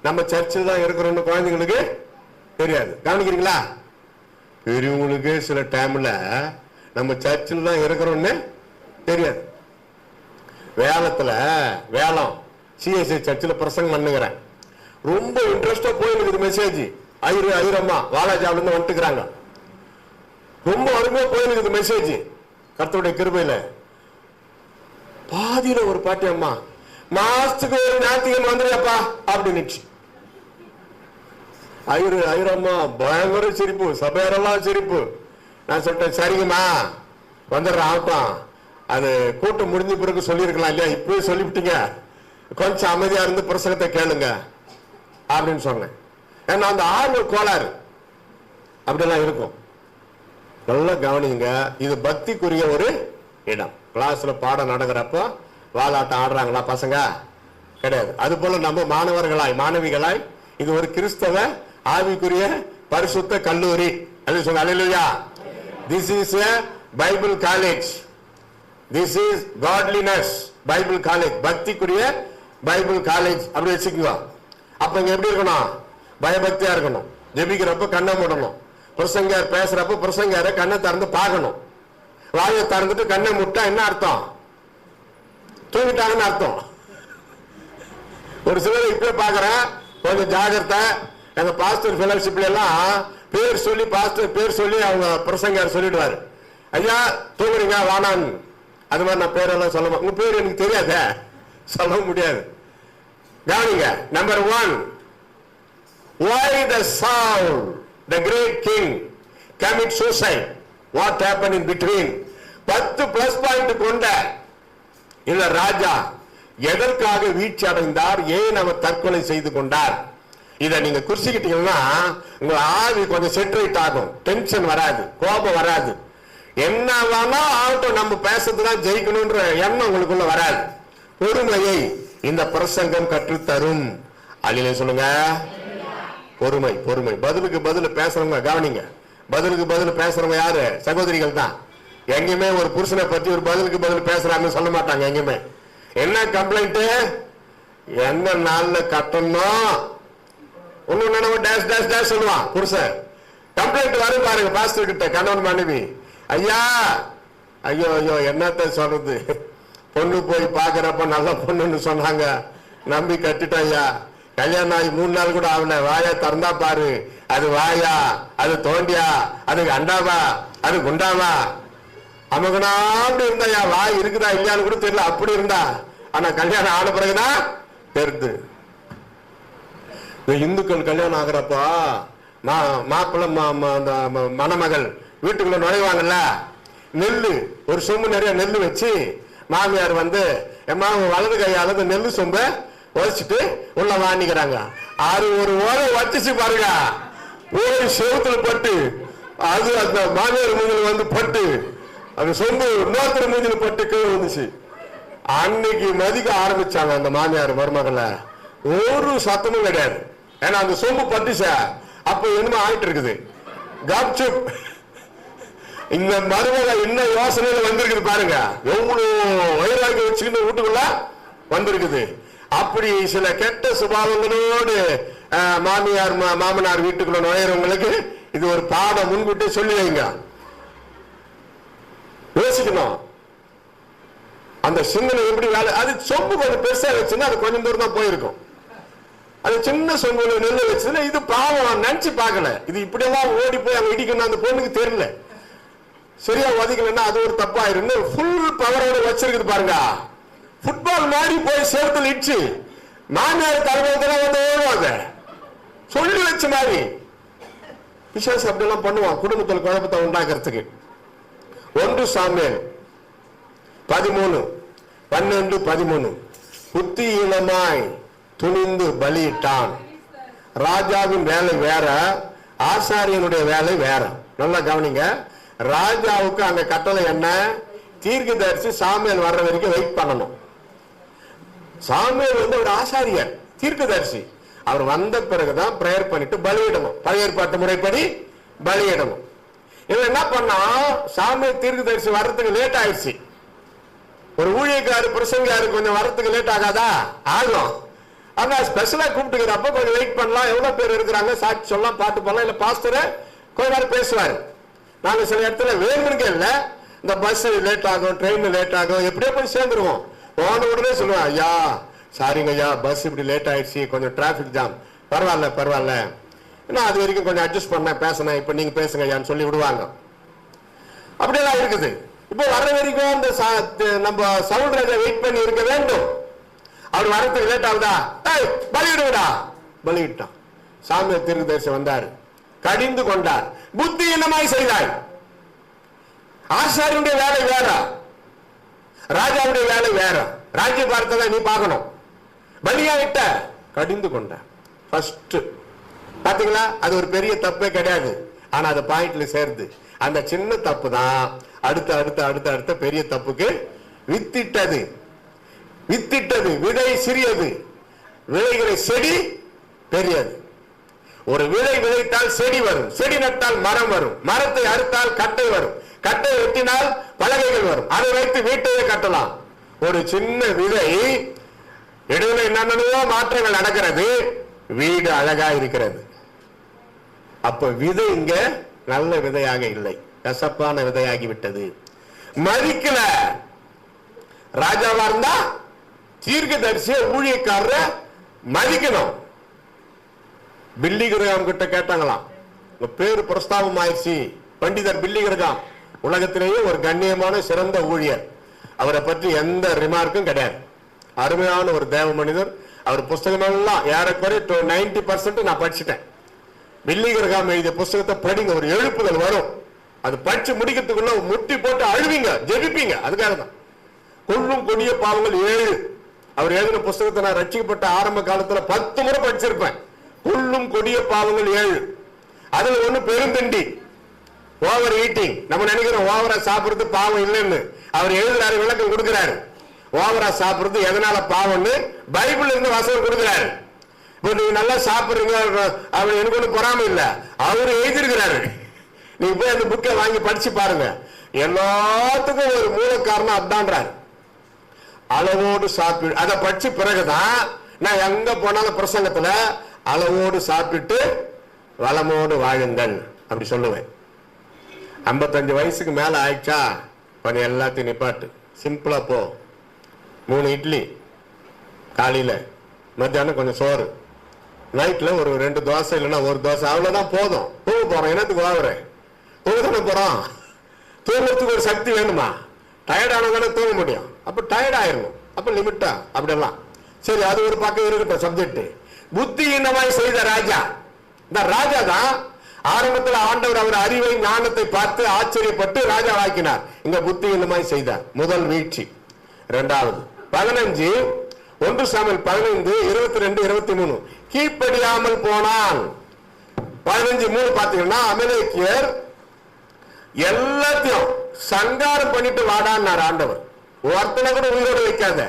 நம்ம சர்ச்சில் தான் இருக்கிறோம்னு, குழந்தைங்களுக்கு தெரியாது. கவனிக்கிறீங்களா? பெரியவங்களுக்கு சில டைம்ல நம்ம சர்ச்சில் தான் இருக்கிறோம்னு தெரியாது. வேலம் சிஎஸ்ஐ சர்ச்சில் பிரசங்கம் பண்ணுகிறேன். ரொம்ப இன்ட்ரெஸ்டா போயிருக்குது மெசேஜ். ஐரம்மா வாலாஜாவில இருந்து வந்துட்டுக்கிறாங்க. ரொம்ப அருமையா போயிருக்குது மெசேஜ். கர்த்தருடைய கிருபையில பாதியில ஒரு பாட்டி, அம்மா மாசத்துக்கு ஒரு ஞாயிற்றுக்கிழமை வந்துருப்பா அப்படின்னுச்சு. ஐயரம்மா பயங்கர சிரிப்பு, சபையாரெல்லாம் சிரிப்பு. நான் சொல்லிட்டேன், சரிங்கம்மா வந்துடுறேன் ஆகட்டும், அது கூட்டம் முடிஞ்ச பிறகு சொல்லியிருக்கலாம் இல்லையா, இப்பவே சொல்லிவிட்டீங்க, கொஞ்சம் அமைதியா இருந்து பிரசங்கத்தை கேளுங்க அப்படின்னு சொன்னேன். ஏன்னா அந்த ஆர்வ கோளாறு அப்படிலாம் இருக்கும். நல்லா கவனிங்க, இது பக்திக்குரிய ஒரு இடம். கிளாஸ்ல பாடம் நடக்கிறப்போ வாலாட்டம் ஆடுறாங்களா பசங்க? கிடையாது. அது போல நம்ம மாணவர்களாய் மாணவிகளாய் இது ஒரு கிறிஸ்தவ ஆவிக்குரிய பரிசுத்த கல்லூரி. அது சொல்ல அல்லேலூயா. This is a Bible college. This is godliness Bible college. பக்திக்குரிய பைபிள் காலேஜ் அப்படி வச்சுக்கோங்க. அப்ப இங்க எப்படி இருக்கணும்? பயபக்தியா இருக்கணும். ஜெபிக்கிறப்ப கண்ணை மூடணும். பிரசங்கியார் பேசுறப்ப பிரசங்கியார கண்ணை திறந்து பார்க்கணும். வாயை திறந்துட்டு கண்ணை முட்டா என்ன அர்த்தம்? தூங்கிட்டாங்கன்னு அர்த்தம். ஒரு சிலர் இப்ப பாக்குறேன், கொஞ்சம் ஜாகிரதை. எங்க பாஸ்டர் ஃபெலோஷிப்ல எல்லாம் பேர் சொல்லி, பாஸ்டர் பேர் சொல்லி அவங்க பிரசங்கியார் சொல்லிடுவாரு, ஐயா தூங்குறீங்க வானான். அது மாதிரி நான் பேரெல்லாம் சொல்ல மாட்டேன். உங்க பேர் எனக்கு தெரியாத, சொல்ல முடியாது. கவனிங்க. Number 1, why the Saul, the great king, commit suicide? What happened in between? 10 plus point கொண்ட இந்த ராஜா எதற்காக வீழ்ச்சி அடைந்தார்? ஏன் அவர் தற்கொலை செய்து கொண்டார்? இதை நீங்க குறிச்சுக்கிட்டீங்கன்னா உங்க ஆவி கொஞ்சம் செட்ரேட் ஆகும். டென்ஷன் வராது, கோபம் வராது. என்ன வேணா ஆகட்டும், நம்ம பேசுறதுதான் ஜெயிக்கணும்ன்ற எண்ணம் உங்களுக்குள்ள வராது. பொறுமையை இந்த பிரசங்கம் கற்றுத்தரும். அல்லேலூயா சொல்லுங்க. பொறுமை, பொறுமை. பதிலுக்கு பதில் பேசுறவங்க கவனிங்க. பதிலுக்கு பதில் பேசுறவங்க யாரு? சகோதரிகள் தான். எங்கேயுமே ஒரு புருஷனை பத்தி ஒரு பதிலுக்கு பதில் பேசுறாங்கன்னு சொல்ல மாட்டாங்க. எங்கேயுமே என்ன கம்ப்ளைண்ட், எந்த நாள்ல கட்டணும் ஒண்ணு டேஷ் டேஷ் டேஷ் சொல்லுவான் புருஷன். கம்ப்ளைண்ட் வரும் பாருங்க பாஸ்டர் கிட்ட, கணவன் மனைவி. ஐயா ஐயோ ஐயோ என்னத்த சொல்றது, பொண்ணு போய் பாக்குறப்ப நல்ல பொண்ணுன்னு சொன்னாங்க, நம்பி கட்டிட்டோம் ஐயா. கல்யாணம் ஆகி 3 நாள் கூட ஆகல, வாயா திறந்தா பாரு, அது வாயா, அது தோண்டியா, அது அண்டாவா, அது குண்டாவா, அமகனா அப்படி இருந்தா, வாய் இருக்குதா இல்லையான்னு கூட தெரியல, அப்படி இருந்தா. ஆனா கல்யாணம் ஆன பிறகுதான் தெரிந்து. இந்துக்கள் கல்யாணம் ஆகிறப்பா மாப்பிள்ள மணமகள் வீட்டுக்குள்ள நுழைவாங்கல்ல, நெல்லு ஒரு சொம்பு நிறைய நெல்லு வச்சு மாமியார் வந்து வலது கையால நெல்லு சொம்ப உழைச்சிட்டு உள்ள வாங்கிக்கிறாங்க. அது ஒரு ஓலை வச்சுச்சு பாருங்க, போய் செவத்துல பட்டு அது அந்த மாமியார் மூஞ்சில் வந்து பட்டு அந்த சொம்பு இன்னொருத்தர் மூஞ்சில் பட்டு கீழே வந்துச்சு. அன்னைக்கு மதிக்க ஆரம்பிச்சாங்க அந்த மாமியார் மருமகளை. ஒரு சத்தமும் கிடையாது, ஏன்னா அந்த சொம்பு பட்டுச்சா. அப்ப என்னமோ ஆயிட்டு இருக்குது கப்சுப். இந்த மருமக என்ன யோசனையில வந்திருக்குது பாருங்க, எவ்வளவு வயிறாக்கி வச்சுக்கிட்டு வீட்டுக்குள்ள வந்திருக்குது. அப்படி சில கெட்ட சுபாவங்களோடு மாமியார் மாமனார் வீட்டுக்குள்ள நுழையிறவங்களுக்கு இது ஒரு பாடம் முன்கிட்டு சொல்லி வைங்க. யோசிக்கணும் அந்த சிந்தனை எப்படி வேலை. அது சொம்பு கொஞ்சம் பெருசா வச்சுன்னா அது கொஞ்சம் தூரம் தான் போயிருக்கும். அது சின்ன சொம்புல நெல்லு வச்சுன்னா இது பாவம் நினைச்சு பார்க்கல, இது இப்படியெல்லாம் ஓடி போய் அங்க இடிக்கணும் அந்த பொண்ணுக்கு தெரியல. சரியா ஒதுக்கலன்னா அது ஒரு தப்பாயிரும். ஃபுல் பவரோட வச்சிருக்குது பாருங்க, ஃபுட்பால் மாதிரி போய் சேவத்தில் இடிச்சு மாமியார் தலைமையெல்லாம் வந்து ஓடுவாங்க சொல்லி வச்ச மாதிரி. விசேஷம் அப்படியெல்லாம் பண்ணுவான் குடும்பத்தில் குழப்பத்தை உண்டாக்குறதுக்கு. 1 சாமுவேல் 13:12 புத்தியீனமாய் துணிந்து பலியிட்டான். ராஜாவின் வேலை வேற, ஆசாரியனுடைய வேலை வேற. நல்லா கவனிங்க. ராஜாவுக்கு அங்க கட்டளை என்ன? தீர்க்கதரிசி சாமுவேல் வர்ற வரைக்கும் வெயிட் பண்ணணும். சாமுவேல் வந்து ஒரு ஆசாரியர், தீர்க்கதரிசி. அவர் வந்த பிறகுதான் பிரேயர் பண்ணிட்டு பலியிடணும், பழைய ஏற்பாட்டு முறைப்படி பலியிடணும். இவன் என்ன பண்ணா, சாமுவேல் தீர்க்கதரிசி வர்றதுக்கு லேட் ஆயிடுச்சு. ஒரு ஊழியக்காரு பிரசங்காரு கொஞ்சம் வர்றதுக்கு லேட் ஆகாதா? ஆகும். ஆனா ஸ்பெஷலா கூப்பிட்டுக்கிறப்ப கொஞ்சம் வெயிட் பண்ணலாம். எவ்வளவு பேர் இருக்கிறாங்க, சாட்சி சொல்லலாம், பாட்டு பண்ணலாம், இல்ல பாஸ்டர் கொஞ்ச நேரம் பேசுவாரு. நாங்க சில இடத்துல வேணும்னு இல்ல, இந்த பஸ் லேட் ஆகும், ட்ரெயின் லேட் ஆகும், எப்படியோ போய் சேர்ந்துருவோம். போன உடனே சொல்லுவேன், ஐயா சாரிங்க ஐயா, பஸ் இப்படி லேட் ஆயிடுச்சு, கொஞ்சம் டிராபிக் ஜாம், பரவாயில்ல பரவாயில்ல, நான் அது வரைக்கும் கொஞ்சம் அட்ஜஸ்ட் பண்ணேன், பேசினேன், இப்ப நீங்க பேசுங்க ஐயான்னு சொல்லி விடுவாங்க. அப்படியெல்லாம் இருக்குது. இப்போ வர வரைக்கும் அந்த நம்ம சவுல் ராஜா வெயிட் பண்ணி இருக்க வேண்டும். அவர் வரத்துக்கு லேட் ஆகுதா, பலியிடுடா, பலியிட்டான். சாமுவேல் தீர்க்கதரிசி வந்தார், கடிந்து கொண்டார். புத்தி என்னமாய் செய்தாய்? ஆசாரியனுடைய வேலை வேற, ராஜாவுடைய வேலை வேற. ராஜ்ய பார்த்ததை நீ பார்க்கணும். பலியாயிட்ட, கடிந்து கொண்ட. ஃபர்ஸ்ட் பாத்தீங்களா, அது ஒரு பெரிய தப்பே கிடையாது. ஆனா அது பாயிண்ட்ல சேர்ந்து அந்த சின்ன தப்பு தான் அடுத்த அடுத்த அடுத்த அடுத்த பெரிய தப்புக்கு வித்திட்டது. வித்திட்டது. விதை சிறியது, விளைகிற செடி பெரியது. ஒரு விதை விதைத்தால் செடி வரும், செடி நட்டால் மரம் வரும், மரத்தை அறுத்தால் கட்டை வரும், கட்டை வெட்டினால் பலகைகள் வரும், அதை வைத்து வீட்டையே கட்டலாம். ஒரு சின்ன விதை இடையில என்னென்னவோ மாற்றங்கள் நடக்கிறது, வீடு அழகா இருக்கிறது. அப்ப விதை இங்க நல்ல விதையாக இல்லை, கசப்பான விதையாகி விட்டது. மதிக்கல. ராஜாவா இருந்தா தீர்க்கதரிசிய ஊழியக்காரர மதிக்கணும். பில்லி கிரகாம் கிட்ட கேட்டாங்களாம், உங்க பேரு பிரஸ்தாபம் ஆயிடுச்சு, பண்டிதர் பில்லி கிரகாம் உலகத்திலேயே ஒரு கண்ணியமான சிறந்த ஊழியர், அவரை பற்றி எந்த ரிமார்க்கும் கிடையாது. அருமையான ஒரு தேவ மனிதர். அவர் புஸ்தகம் எல்லாம் ஏறக்குறைய 90% நான் படிச்சுட்டேன். பில்லி கிரகாம் எழுதிய புஸ்தகத்தை படிங்க, ஒரு எழுப்புதல் வரும். அது படிச்சு முடிக்கிறதுக்குள்ள முட்டி போட்டு அழுவீங்க, ஜெபிப்பீங்க. அதுக்காக தான். கொள்ளும் கொடிய பாவங்கள் 7 அவர் எழுதின புஸ்தகத்தை நான் ரட்சிக்கப்பட்ட ஆரம்ப காலத்துல 10 முறை படிச்சிருப்பேன். கொள்ளும் கொடிய பாவங்கள் 7. அதுல ஒண்ணு பெருந்தண்டி, ஓவர் ஈட்டிங். நம்ம நினைக்கிறோம் ஓவரா சாப்பிடுறது பாவம் இல்லைன்னு. அவர் எழுதுறாரு, விளக்கம் கொடுக்கிறாரு. ஓவரா சாப்பிடுறது எதனால பாவம்னு பைபிள் இருந்து வசனம் கொடுக்கிறாரு. இப்போ நீங்க நல்லா சாப்பிடுறீங்க, அவர் எனக்கு ஒண்ணு பொறாம இல்ல, அவரு எழுதிருக்கிறாரு. நீங்க போய் அந்த புக்கை வாங்கி படிச்சு பாருங்க. எல்லாத்துக்கும் ஒரு மூல காரணம் அதான்றாரு. அளவோடு சாப்பிடு. அதை படிச்சு பிறகுதான் நான் எங்க போனாலும் பிரசங்கத்துல அளவோடு சாப்பிட்டு வளமோடு வாழுங்கள் அப்படி சொல்லுவேன். 55 வயசுக்கு மேல ஆயிடுச்சா பண்ணி எல்லாத்தையும் நிப்பாட்டு. சிம்பிளா போ. 3 இட்லி காலையில, மத்தியானம் கொஞ்சம் சோறு, நைட்ல ஒரு 2 தோசை இல்லைன்னா 1 தோசை, அவ்வளவுதான் போதும். தூங்க போறோம், என்னத்துக்கு வாங்குறேன்? தூங்க தானே போறோம். தூங்குறதுக்கு ஒரு சக்தி வேணுமா? டயர்ட் ஆனதானே தூங்க முடியும். அப்ப டயர்ட் ஆயிரணும். அப்ப லிமிட்டா அப்படியெல்லாம். சரி, அது ஒரு பக்கம் இருக்கட்டும் சப்ஜெக்ட். புத்தியீனமாய் செய்த ராஜா. இந்த ராஜா தான் ஆரம்பத்தில் ஆண்டவர் அவர் அறிவை ஞானத்தை பார்த்து ஆச்சரியப்பட்டு ராஜா ஆக்கினார். இங்க புத்தியீனமாய் செய்தார். முதல் வீழ்ச்சி. இரண்டாவது 15 1 சாமுவேல் 15 22 23 கீழ்ப்படியாமல் போனான். 15:3 பாத்தீங்கன்னா அமலேக்கியர் எல்லாத்தையும் சங்காரம் பண்ணிட்டு வாடான்னார் ஆண்டவர். ஒருத்தனை கூட உயிரோடு வைக்காத,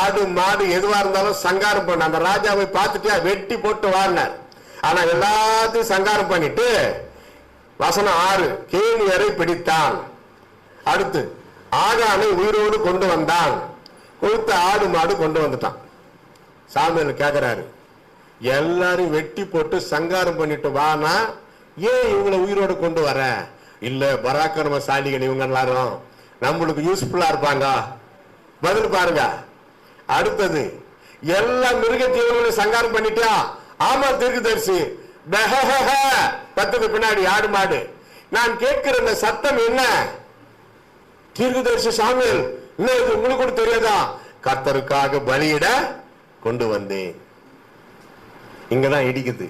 ஆடு மாடு எதுவா இருந்தாலும் சங்காரம் பண்ண. அந்த ராஜாவை பார்த்துட்டு வெட்டி போட்டு வாடினார். ஆனா எல்லாத்தையும் சங்காரம் பண்ணிட்டு வசனம் 6 கேணியரை பிடித்தான். அடுத்து ஆகானை உயிரோடு கொண்டு வந்தான். கொடுத்த ஆடு மாடு கொண்டு வந்துட்டான். சாமுவேல் கேட்கிறாரு, எல்லாரும் வெட்டி போட்டு சங்காரம் பண்ணிட்டு வானா ஏன் இவங்களை உயிரோடு கொண்டு வர? இல்ல பராக்கிரமசாலிகள் இவங்க எல்லாரும் நம்மளுக்கு யூஸ்ஃபுல்லா இருப்பாங்க. பதில் பாருங்க. அடுத்தது எல்லா மிருக ஜீவன்களையும் சங்காரம் பண்ணிட்டியா? ஆமா தீர்க்கதரிசி. கத்துக்கு பின்னாடி ஆடு மாடு. நான் கேட்கிற இந்த சத்தம் என்ன? தீர்க்கதரிசி சாமுவேல், இன்னும் இது உங்களுக்கு கூட தெரியாதா? கர்த்தருக்காக பலியிட கொண்டு வந்தேன். இங்கதான் இடிக்குது.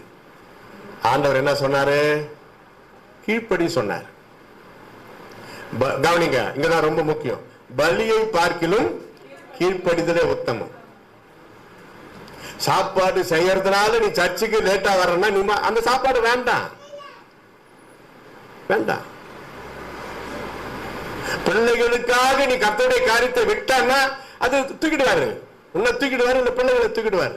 ஆண்டவர் என்ன சொன்னாரு? கீழ்ப்படி சொன்னார். கவனிங்க, இங்கதான் ரொம்ப முக்கியம். பலியை பார்க்கிலும் கீழ்ப்படிதலே உத்தமம். சாப்பாடு செய்யறதுனால நீ சர்ச்சுக்கு லேட்டா வரனா நீ அந்த சாப்பாடு வேண்டாம் வேண்டாம். பிள்ளைகளுக்காக நீ கர்த்தருடைய காரியத்தை விட்டான்னா அது தூக்கிடுவாரு, உன்னை தூக்கிடுவாரு, இந்த பிள்ளைகளை தூக்கிடுவாரு.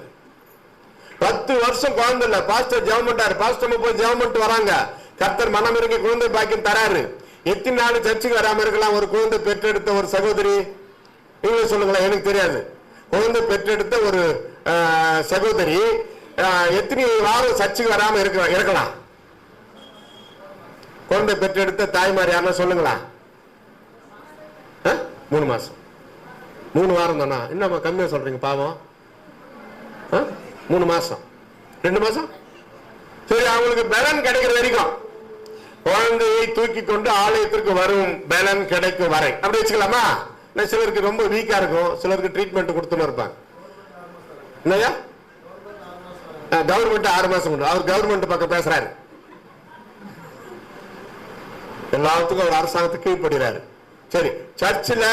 10 வருஷம் குழந்தை இல்ல, பாஸ்டர் ஜெபம் பண்றாரு, பாஸ்டர் போய் ஜெபம் பண்ணிட்டு வராங்க. கர்த்தர் மனம் இருக்க குழந்தை பாக்கியம் தராரு. எத்தனை நாள் சர்ச்சுக்கு வராம இருக்கலாம்? ஒரு குழந்தை பெற்றெடுத்த ஒரு சகோதரி, நீங்க சொல்லுங்களேன், எனக்கு தெரியாது. குழந்தை பெற்றெடுத்த ஒரு சகோதரி எத்தனை வாரம் சர்ச்சுக்கு வராம இருக்கலாம்? குழந்தை பெற்றெடுத்த தாய்மார் யாருன்னா சொல்லுங்களா? 3 மாசம் 3 வாரம் தானா? என்னம்மா கம்மியா சொல்றீங்க? பாவம். 3 மாசம் 2 மாசம். சரி, அவங்களுக்கு பலன் கிடைக்கிற வரைக்கும் குழந்தையை தூக்கி கொண்டு ஆலயத்திற்கு வரும் பலன் கிடைக்கும் வரை அப்படி வச்சுக்கலாமா? சிலருக்கு ரொம்ப வீக்கா இருக்கும், சிலருக்கு ட்ரீட்மெண்ட் கொடுத்துன்னு இருப்பாங்க. என்னையா கவர்மெண்ட் 6 மாசம் உண்டு. அவர் கவர்மெண்ட் பக்கம் பேசுறாரு, எல்லாத்துக்கும் அவர் அரசாங்கத்துக்கு கீழ்படுகிறாரு. சரி, சர்ச்சில்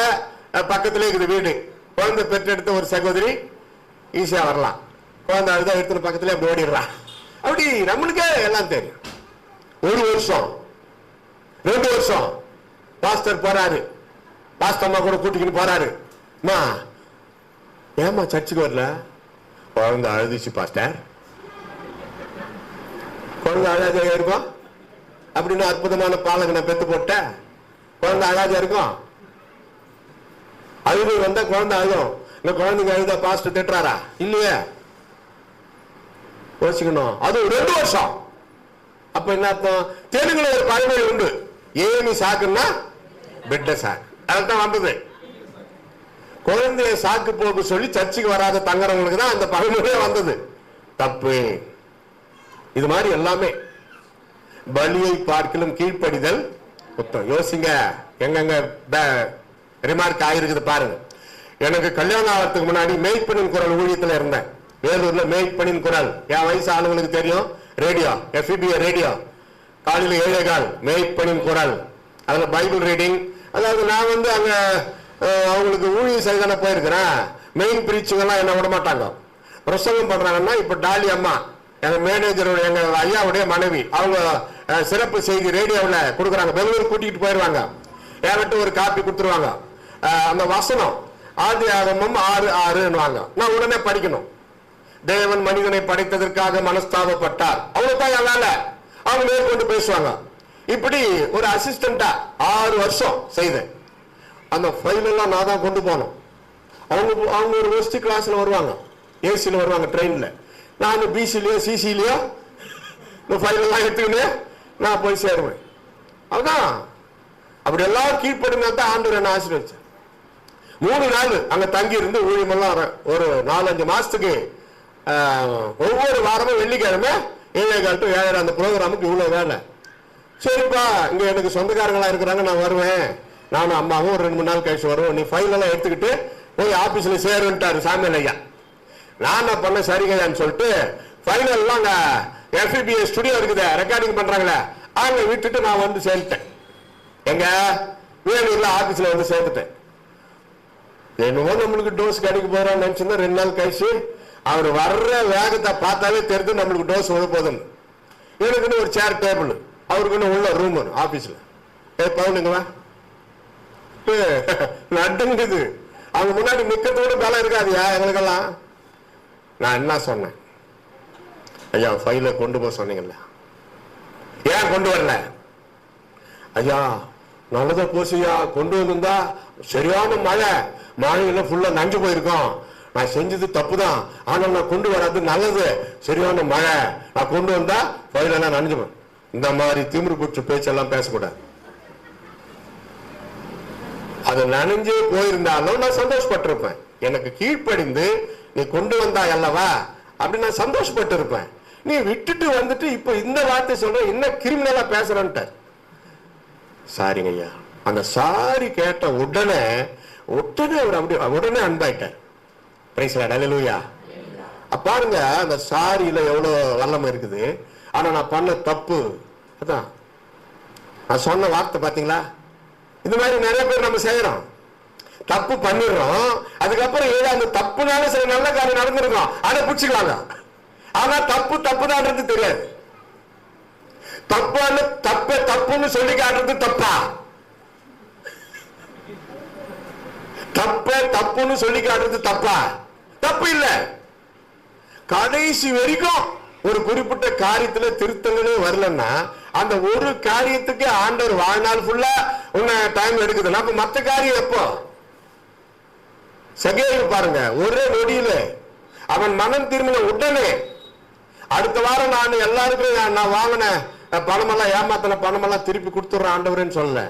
பக்கத்திலே இருக்குது வீடு. குழந்தை பெற்றெடுத்த ஒரு சகோதரி ஈஸியா வரலாம். குழந்தை அழுதா எடுத்து பக்கத்திலே அப்படி ஓடிடுறான். அப்படி நம்மளுக்கே எல்லாம் தெரியும். 1 வருஷம் 2 வருஷம் பாஸ்டர் போறாரு, பாஸ்டர் அம்மா கூட கூட்டிக்கிட்டு போறாரு. அம்மா ஏமா சர்ச்சுக்கு வரல? குழந்தை அழுதுச்சு பாஸ்டர். குழந்தை அழாதியா இருக்கும் அப்படின்னு அற்புதமான பாலகனை பெத்து போட்ட குழந்தை அழாதியா இருக்கும். அழுது வந்தா குழந்தை அழுதும். இந்த குழந்தைங்க அழுதா பாஸ்டர் திட்டுறாரா? இல்லையே, யோசிக்கணும். அது 2 வருஷம். அப்ப என்ன அர்த்தம்? தெலுங்குல ஒரு பழமொழி உண்டு, ஏமி சாக்குன்னா பிட்ட சாக்கு. அதுதான் வந்தது. குழந்தைய சாக்கு போக்கு சொல்லி சர்ச்சுக்கு வராத தங்குறவங்களுக்கு தான் அந்த பழமொழியே வந்தது. தப்பு. இது மாதிரி எல்லாமே பலியை பார்க்கலும் கீழ்ப்படிதல் குத்தம். யோசிங்க, எங்கெங்க ரிமார்க் ஆகிருக்குது பாருங்க. எனக்கு கல்யாணம் ஆகிறதுக்கு முன்னாடி மேய்ப்பனின் குரல் ஊழியத்தில் இருந்தேன். வேலூர்ல மேய்ப்பனின் குரல், என் வயசு ஆளுங்களுக்கு தெரியும். ரேடியோ, FBA ரேடியோ, காலையில் 7:15 மேய்ப்பனின் குரல். அதுல பைபிள் ரீடிங். அதாவது நான் வந்து அங்க அவங்களுக்கு ஊழிய செய்தான போயிருக்கிறேன். மெயின் பிரீச்சிங் எல்லாம் என்ன விட மாட்டாங்க. பிரசங்கம் பண்றாங்கன்னா இப்ப டாலி அம்மா எங்க மேனேஜரோட எங்க ஐயாவுடைய மனைவி, அவங்க சிறப்பு செய்தி ரேடியோவில் கொடுக்குறாங்க. பெங்களூர் கூட்டிகிட்டு போயிடுவாங்க. என்கிட்ட ஒரு காப்பி கொடுத்துருவாங்க. அந்த வசனம் ஆதியாகமம் 6:6 நான் உடனே படிக்கணும். தேவன் மனிதனை படைத்ததற்காக மனஸ்தாபப்பட்டார், அவ்வளவுதான். என்னால அவங்க மேற்கொண்டு பேசுவாங்க. இப்படி ஒரு அசிஸ்டண்டா 6 வருஷம் செய்தேன். அந்த ஃபைல் எல்லாம் நான் தான் கொண்டு போனோம். அவங்க ஒரு வெஸ்ட் கிளாஸ்ல வருவாங்க, ஏசில வருவாங்க ட்ரெயின்ல. நான் பிசிலயோ சிசிலயோ இந்த ஃபைல் எல்லாம் எடுத்துக்கிட்டு நான் போய் சேருவேன். அதான் அப்படி எல்லாம் கீழ்படுனா தான் ஆண்டவர் என்ன ஆசீர்வதிச்சார். 3 நாள் அங்க தங்கி இருந்து ஊழியமெல்லாம் ஒரு 4-5 மாசத்துக்கு ஒவ்வொரு வாரமும் வெள்ளிக்கிழமை 7:15 to 7:30 அந்த ப்ரோக்ராமுக்கு இவ்வளவு வேலை. சரிப்பா, இங்க எனக்கு சொந்தக்காரங்களா இருக்கிறாங்க, நான் வருவேன். நானும் அம்மாவும் ஒரு 2-3 நாள் கழிச்சு வருவோம். நீ ஃபைல் எல்லாம் எடுத்துக்கிட்டு போய் ஆபீஸ்ல சேருன்ட்டாரு சாமியல் ஐயா. நான் என்ன பண்ண, சரிங்கன்னு சொல்லிட்டு ஃபைனல் எல்லாம் அங்க FBA ஸ்டுடியோ இருக்குது, ரெக்கார்டிங் பண்றாங்களே, அங்க விட்டுட்டு நான் வந்து சேர்ந்துட்டேன். எங்க வேலூர்ல ஆபீஸ்ல வந்து சேர்ந்துட்டேன். என்னவோ நம்மளுக்கு டோஸ் கிடைக்க போறான்னு நினைச்சிருந்தா 2 நாள் கழிச்சு அவர் வர்ற வேகத்தை பார்த்தாலே தெரிஞ்சு நம்மளுக்கு டோஸ் விட போதும். எனக்குன்னு ஒரு சேர் டேபிள், அவருக்குன்னு உள்ள ரூம் ஆபீஸ்ல. பவுனுங்களா நடுங்குது. அவங்க முன்னாடி நிக்கிறதோட வேலை இருக்காதியா எங்களுக்கெல்லாம். நான் என்ன சொன்னேன், ஐயா ஃபைல கொண்டு போக சொன்னீங்கல்ல, ஏன் கொண்டு வரல? ஐயா நல்லதா போசியா, கொண்டு வந்திருந்தா சரியான மழையில ஃபுல்லா நஞ்சு போயிருக்கோம். நான் செஞ்சது தப்பு தான், ஆனா நான் கொண்டு வராது நல்லது. சரியான மழை, நான் கொண்டு வந்தா ஃபைல் எல்லாம் நனைஞ்சுப்பேன். இந்த மாதிரி திமிரு புற்று பேச்செல்லாம் பேசக்கூடாது. அது நனைஞ்சு போயிருந்தாலும் நான் சந்தோஷப்பட்டிருப்பேன். எனக்கு கீழ்ப்படிந்து நீ கொண்டு வந்தா அல்லவா அப்படி நான் சந்தோஷப்பட்டு இருப்பேன். நீ விட்டுட்டு வந்துட்டு இப்ப இந்த வார்த்தை சொல்ற, என்ன கிரிமினலா பேசுறேன்ட்ட. சாரிங்க ஐயா. அந்த சாரி கேட்ட உடனே அவர் அப்படி உடனே அன்பாயிட்டார். அல்லேலூயா. பாருங்க அந்த சாரியில எவ்வளவு வல்லமை இருக்குது. ஆனா நான் பண்ண தப்பு, அதான் நான் சொன்ன வார்த்தை பாத்தீங்களா. இந்த மாதிரி நிறைய பேர் நம்ம செய்யறோம், தப்பு பண்ணிடுறோம். அதுக்கப்புறம் ஏதோ அந்த தப்புனால சில நல்ல காரியம் நடந்திருக்கோம், அதை பிடிச்சிக்கலாங்க. ஆனா தப்பு தப்புதான்றது தெரியாது. தப்புன்னு சொல்லி காட்டுறது தப்பா? தப்புன்னு சொல்லி காட்டுறது தப்பா? தப்பு இல்ல. கடைசி வரைக்கும் ஒரு குறிப்பிட்ட காரியத்துல திருத்தங்களே வரலன்னா அந்த ஒரு காரியத்துக்கு ஆண்டவர் வாழ்நாள் ஃபுல்லா உன்ன டைம் எடுக்குதுன்னா அப்ப மத்த காரியம் எப்போ? சகேயு பாருங்க, ஒரே நொடியில அவன் மனம் திரும்பின உடனே அடுத்த வாரம் நான் எல்லாருக்கும் நான் வாங்கின பணமெல்லாம் ஏமாத்தின பணமெல்லாம் திருப்பி கொடுத்துடுறேன் ஆண்டவரேன்னு சொல்லல.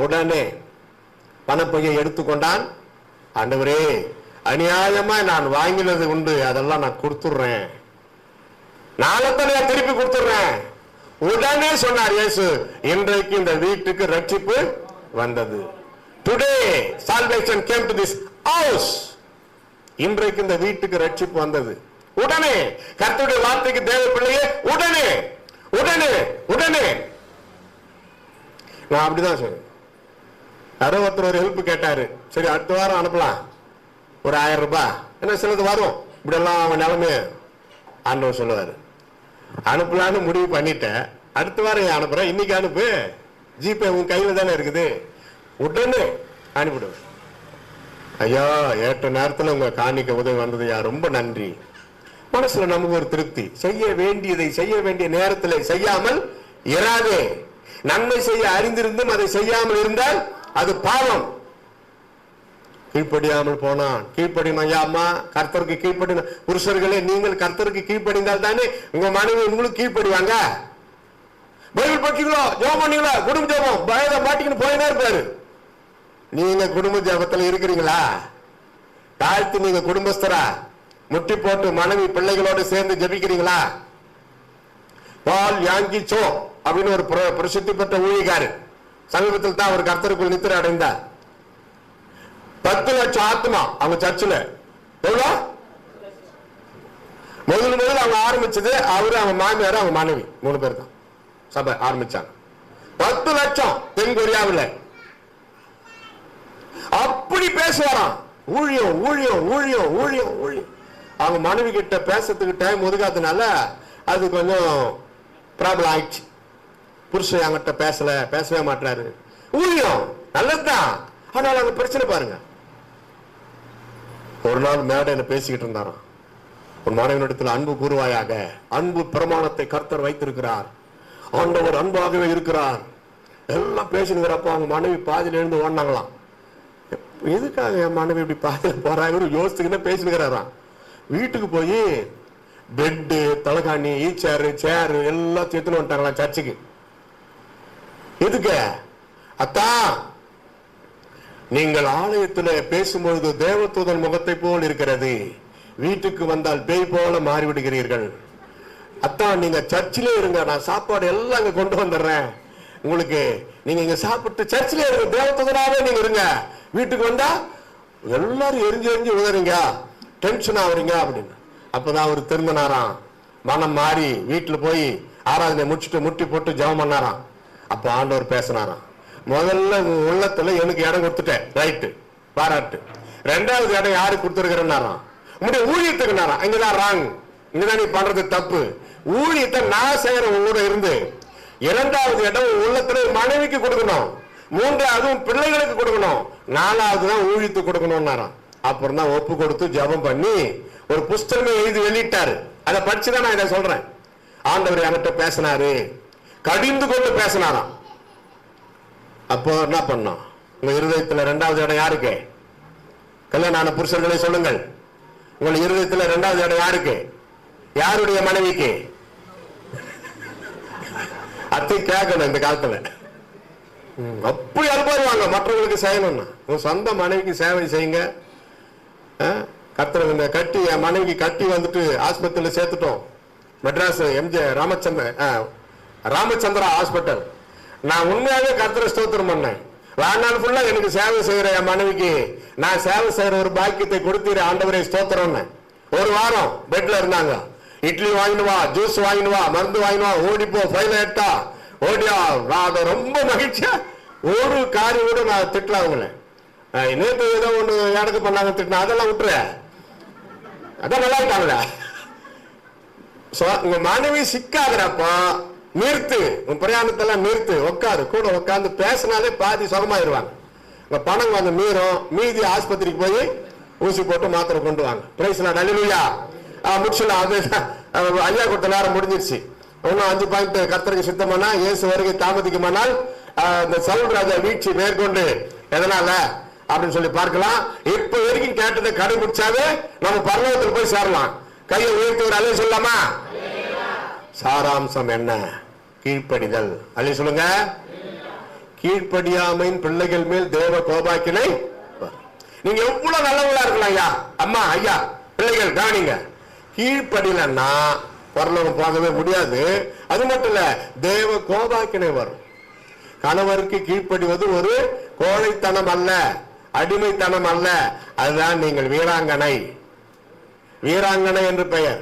உடனே பணப்பையை எடுத்துக்கொண்டான். ஆண்டவரே, அநியாயமா நான் வாங்கினது உண்டு, அதெல்லாம் நான் கொடுத்துடுறேன், நாளைத்தானே திருப்பி கொடுத்துடுறேன். உடனே சொன்னார் இயேசு, இன்றைக்கு இந்த வீட்டுக்கு ரட்சிப்பு வந்தது. Today salvation came to this house. இன்றைக்கு இந்த வீட்டுக்கு ரட்சிப்பு வந்தது. உடனே கர்த்தருடைய வார்த்தைக்கு தேவ பிள்ளையே, உடனே உடனே உடனே. நான் அப்படிதான் சொல்றேன். யாரோ ஒருத்தர் ஒரு ஹெல்ப் கேட்டாரு, சரி அடுத்த வாரம் அனுப்பலாம் ஒரு 1000 ரூபாய், என்ன சிலது வரும், இப்படி எல்லாம் அவன் நிலைமை ஆண்டவர் சொல்லுவாரு. அனுப்பலான்னு முடிவு பண்ணிட்டேன், அடுத்த வாரம் அனுப்புறேன், இன்னைக்கு அனுப்பு, ஜிபே உன் கையில தானே இருக்குது, உடனே அனுப்பிடுவேன். ஐயா ஏற்ற நேரத்தில் உங்க காணிக்க உதவி வந்ததுயா, ரொம்ப நன்றி. மனசுல நமக்கு ஒரு திருப்தி. செய்ய வேண்டியதை செய்ய வேண்டிய நேரத்தில் செய்யாமல் இராதே. நன்மை செய்ய அறிந்திருந்தும் அதை செய்யாமல் இருந்தால் அது பாவம். கீழ்ப்படியாமல் போனான். கீழ்ப்படினா ஐயா அம்மா, கர்த்தருக்கு கீழ்ப்படின புருஷர்களே, நீங்கள் கர்த்தருக்கு கீழ்ப்படிந்தால் தானே உங்க மனைவி உங்களுக்கு கீழ்ப்படிவாங்க. பைபிள் படிச்சீங்களோ, ஜெபம் பண்ணீங்களா, குடும்ப ஜெபம் பயத மாட்டிக்கின்னு போயினே இருப்பாரு. நீங்க குடும்ப ஜெபத்துல இருக்கிறீங்களா? தாழ்த்து நீங்க குடும்பஸ்தரா முட்டி போட்டு மனைவி பிள்ளைகளோடு சேர்ந்து ஜெபிக்கிறீங்களா? பால் யாங்கி சோ அப்படின்னு ஒரு பிரசித்தி பெற்ற ஊழியக்காரு சமீபத்தில் தான் அவர் கர்த்தருக்குள் நித்திரை அடைந்தார். 10 லட்சம் ஆத்மா அவங்க சர்ச்சில். எவ்வளவு? முதல் அவங்க ஆரம்பிச்சது அவரு, அவங்க மாமியார், அவங்க மனைவி 3 பேர் தான் சபை ஆரம்பிச்சாங்க. 10 லட்சம் தென் கொரியாவில். அப்படி பேசுவாராம். ஊழியம் ஊழியம் ஊழியம் ஊழியம் ஊழியம். அவங்க மனைவி கிட்ட பேசுறதுக்கு டைம் ஒதுக்காதனால அது கொஞ்சம் ப்ராப்ளம் ஆயிடுச்சு. புருஷன் என்கிட்ட பேசவே மாட்டாரு. ஊழியம் நல்லதுதான், ஆனால் அவங்க பிரச்சனை பாருங்க. ஒரு நாள் மேடையில பேசிக்கிட்டு இருந்தாராம், உன் மனைவியிடத்தில் அன்பு கூறுவாயாக, அன்பு பிரமாணத்தை கர்த்தர் வைத்திருக்கிறார், ஆண்டவர் அன்பாகவே இருக்கிறார் எல்லாம் பேசினுங்கிறப்ப அவங்க மனைவி பாதியில இருந்து ஓடினாங்களாம். எதுக்காக என் மனைவி இப்படி பாதியில் போறாங்க யோசிச்சுக்கிட்டே பேசினுக்கிறாராம். வீட்டுக்கு போய் பெட்டு, தலைகாணி, ஈச்சேரு, சேரு எல்லாம் சேர்த்துன்னு வந்துட்டாங்களாம் சர்ச்சுக்கு. எதுக்கு? அத்தா, நீங்கள் ஆலயத்தில் பேசும்பொழுது தேவதூதன் முகத்தை போல் இருக்கிறது, வீட்டுக்கு வந்தால் பேய் போல மாறிவிடுகிறீர்கள். அத்தா நீங்க சர்ச்சிலே இருங்க, நான் சாப்பாடு எல்லாம் இங்க கொண்டு வந்துடுறேன் உங்களுக்கு, நீங்க இங்க சாப்பிட்டு சர்ச்சிலே இருங்க, தேவதூதனாவே நீங்க இருங்க, வீட்டுக்கு வந்தா எல்லாரும் எரிஞ்சு உதறீங்க, டென்ஷன் ஆகுறீங்க அப்படின்னு. அப்பதான் அவர் திரும்பினாராம், மனம் மாறி வீட்டுல போய் ஆராதனை முடிச்சுட்டு முட்டி போட்டு ஜெபம் பண்ணாராம். அப்ப ஆண்டவர் பேசினாராம், முதல்ல உள்ளத்துல எனக்கு இடம் கொடுத்துட்டேன், ரைட்டு, பாராட்டு. 2வது இடம் யாருக்கு கொடுத்துருக்கிறேன்னாராம், உங்களுடைய ஊழியத்துக்குனாராம். இங்கதான் ராங், இங்கதான் நீ பண்றது தப்பு, ஊழியத்தை நான் செய்யற உங்களோட இருந்து. 2வது இடம் உள்ளத்துல மனைவிக்கு கொடுக்கணும், 3வது பிள்ளைகளுக்கு கொடுக்கணும், 4வது தான் ஊழியத்துக்கு கொடுக்கணும்னாராம். அப்புறம் தான் ஒப்பு கொடுத்து ஜெபம் பண்ணி ஒரு புஸ்தகமே எழுதி வெளியிட்டாரு. அதை படிச்சுதான் நான் இதை சொல்றேன். ஆண்டவர் என்கிட்ட பேசினாரு, கடிந்து கொண்டு பேசினாராம். அப்போ என்ன பண்ணோம்? உங்க இருதயத்துல 2வது இடம் யாருக்கு? கல்யாண ஆன புருஷர்களை சொல்லுங்கள், உங்க இருதயத்துல 2வது இடம் யாருக்கு? யாருடைய மனைவிக்கு? அத்தை கேட்கணும் இந்த காலத்துல. அப்படி அனுப்புவாங்க மற்றவங்களுக்கு செய்யணும்னா. உங்க சொந்த மனைவிக்கு சேவை செய்யுங்க. கத்திர கட்டி என் மனைவிக்கு கட்டி வந்துட்டு ஆஸ்பத்திரியில் சேர்த்துட்டோம். Madras MJ Ramachandra hospital. நான் உண்மையாவே கர்த்தரை ஸ்தோத்திரம் பண்ணேன். வாழ்நாள் ஃபுல்லா எனக்கு சேவை செய்யற என் மனைவிக்கு நான் சேவை செய்யற ஒரு பாக்கியத்தை கொடுத்தீர ஆண்டவரே ஸ்தோத்திரம். ஒரு வாரம் பெட்ல இருந்தாங்க. இட்லி வாங்கினுவா, ஜூஸ் வாங்கினுவா, மருந்து வாங்கினுவா, ஓடிப்போ, ஃபைல் எடுத்தா ஓடியா. நான் ரொம்ப மகிழ்ச்சியா ஒரு காரியம் கூட நான் திட்டலாம் அவங்கள. நேற்று ஏதோ ஒண்ணு இடக்கு பண்ணாங்க திட்டினா அதெல்லாம் விட்டுற, அதான் நல்லா இருக்காங்கள. உங்க மனைவி சிக்காகிறப்ப நிறுத்து, உன் பிரயாணத்தெல்லாம் நிறுத்து, உட்காரு, கூட உட்காந்து பேசினாலே பாதி சுகமாயிருவாங்க. உங்க பணம் வந்து மீறும், மீதி ஆஸ்பத்திரிக்கு போய் ஊசி போட்டு மாத்திரை கொண்டு வாங்க. பிரைஸ்லாம் நல்ல முடிச்சலாம். அது ஐயா கொடுத்த நேரம் முடிஞ்சிருச்சு. இன்னும் 5 பாயிண்ட் கர்த்தருக்கு சித்தமானா இயேசு வருகை தாமதிக்குமானால் இந்த சவுல் ராஜா வீழ்ச்சி மேற்கொண்டு எதனால அப்படின்னு சொல்லி பார்க்கலாம். இப்ப வரைக்கும் கேட்டதை கடைபிடிச்சாவே நம்ம பரலோகத்தில் போய் சேரலாம். கையை உயர்த்தி ஒரு அலை சொல்லாமா? சாராம்சம் என்ன? கீழ்ப்படிதல். அலை சொல்லுங்க. கீழ்ப்படியாமையின் பிள்ளைகள் மேல் தேவ கோபாக்கினை. நீங்க எவ்வளவு நல்லவங்களா இருக்கலாம் ஐயா, அம்மா, ஐயா, பிள்ளைகள் கவனிங்க. கீழ்ப்படியலன்னா பரலோகம் போகவே முடியாது. அது மட்டும் இல்ல, தேவ கோபாக்கினை வரும். கணவருக்கு கீழ்ப்படிவது ஒரு கோழைத்தனம் அல்ல, அடிமைத்தனம் அல்ல. அதுதான் நீங்கள் வீராங்கனை. வீராங்கனை என்று பெயர்.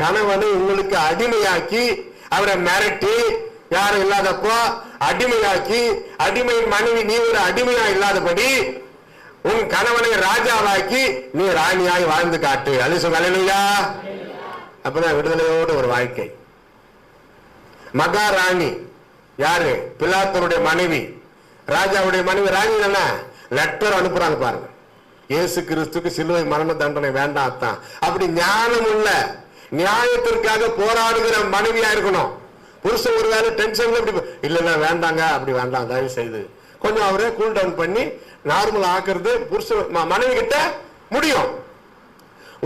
கணவனை உங்களுக்கு அடிமையாக்கி அவரை மிரட்டி, யாரும் இல்லாதப்போ அடிமையாக்கி, அடிமையின் மனைவி நீ ஒரு அடிமையா இல்லாதபடி உன் கணவனை ராஜாவாக்கி நீ ராணியாய் வாழ்ந்து காட்டு. அல்லேலூயா. அப்பதான் விடுதலையோடு ஒரு வாழ்க்கை. மகாராணி யாரு? பிலாத்தருடைய மனைவி. ராஜாவுடைய மனைவி ராணி தானே. லெட்டர் அனுப்புறாங்க பாருங்க, இயேசு கிறிஸ்துக்கு சிலுவை மரண தண்டனை வேண்டாம் தான். அப்படி ஞானம் உள்ள, நியாயத்திற்காக போராடுகிற மனைவியா இருக்கணும். புருஷன் ஒரு வேலை டென்ஷன்ல இல்ல வேண்டாங்க, அப்படி வேண்டாம், தயவு செய்து கொஞ்சம் அவரே கூல் டவுன் பண்ணி நார்மல் ஆக்குறது புருஷன் மனைவி கிட்ட முடியும்.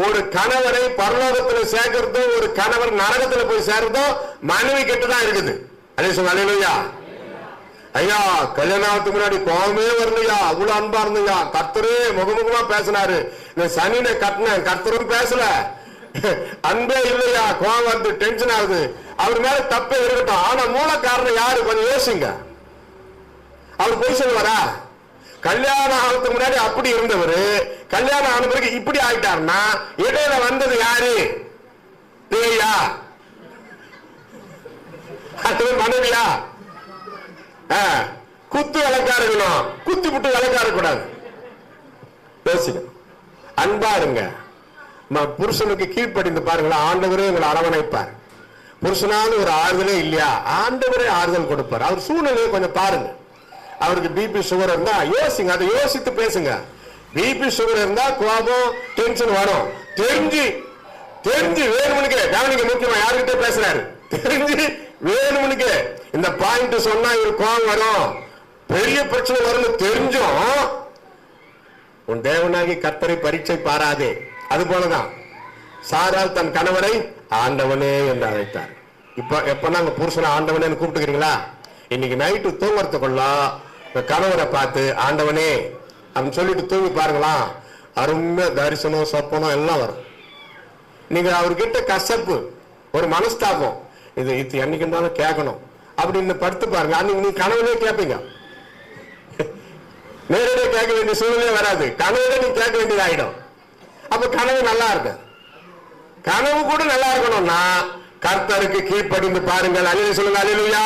ஒரு கணவரை பரலோகத்தில் சேர்க்கிறதோ ஒரு கணவர் நரகத்தில் போய் சேர்றதோ மனைவி கிட்ட தான் இருக்குது. அல்லேலூயா. ஐயா, கல்யாணத்துக்கு முன்னாடி கோபமே வரலையா, அவ்வளவு அன்பா இருந்தயா, கர்த்தரே முகமுகமா பேசினாரு. இந்த சனினை கட்டின கர்த்தரும் பேசல, அன்பே இல்லையா, கோபம் வருது, டென்ஷன் ஆகுது. அவர் மேல தப்பே இருக்கட்டும், ஆனா மூல காரணம் யாரு? கொஞ்சம் யோசிங்க. அவர் போய் சொல்லுவாரா? கல்யாணம் ஆகிறதுக்கு முன்னாடி அப்படி இருந்தவர் கல்யாணம் ஆன பிறகு இப்படி ஆயிட்டாருன்னா இடையில வந்தது யாரு? பேயா? மனைவியா? குத்து விளக்கா இருக்கணும், குத்தி விட்டு விளக்கா இருக்கக்கூடாது. யோசிக்கணும். அன்பா இருங்க. புருஷனுக்கு கீழ்ப்படிந்து பாருங்களா, ஆண்டவரே உங்களை அரவணைப்பார். புருஷனாலும் ஒரு ஆறுதலே இல்லையா, ஆண்டவரே ஆறுதல் கொடுப்பார். அவர் சூழ்நிலையை கொஞ்சம் பாருங்க. அவருக்கு பிபி சுகர் இருந்தா யோசிங்க, அதை யோசித்து பேசுங்க. பிபி சுகர் இருந்தா கோபம் டென்ஷன் வரும். தெரிஞ்சு வேணுமுனுக்கு கவனிக்க, முக்கியமா யாருக்கிட்ட பேசுறாரு தெரிஞ்சு வேணுமுனுக்கு இந்த பாயிண்ட் சொன்னா இவர் கோபம் வரும், பெரிய பிரச்சனை வரும்னு தெரிஞ்சும் உன் தேவனாகி கர்த்தரை பரீட்சை பாராதே. அது போலதான் சாரால் தன் கணவரை ஆண்டவனே என்று அழைத்தார். இப்ப எப்ப நாங்க புருஷனை ஆண்டவனே கூப்பிட்டுக்கிறீங்களா? இன்னைக்கு நைட்டு தூங்குறதுக்குள்ள கணவரை பார்த்து ஆண்டவனே அப்படின்னு சொல்லிட்டு தூங்கி பாருங்களா, அருமை தரிசனம் சொப்பனம் எல்லாம் வரும். நீங்க அவர்கிட்ட கசப்பு, ஒரு மனஸ்தாபம், இது என்னைக்கு இருந்தாலும் கேட்கணும் அப்படின்னு படுத்து பாருங்க. அன்னைக்கு நீ கனவுலே கேட்பீங்க. நேரடியாக கேட்க வேண்டிய சூழ்நிலையே வராது, கனவுல நீ கேட்க வேண்டியது ஆயிடும். அப்ப கனவு நல்லா இருக்கு. கனவு கூட நல்லா இருக்கணும்னா கர்த்தருக்கு கீழ்ப்படிந்து பாருங்கள். அல்லேலூயா சொல்லுங்க. அல்லேலூயா.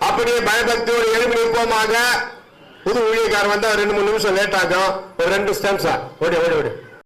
அப்படியே பயபக்தியோடு எழுப்பி நிற்போமாக. புது ஊழியக்காரர் வந்தா 2-3 நிமிஷம் லேட் ஆகும். ஒரு 2 ஸ்டெப்ஸ் ஓடி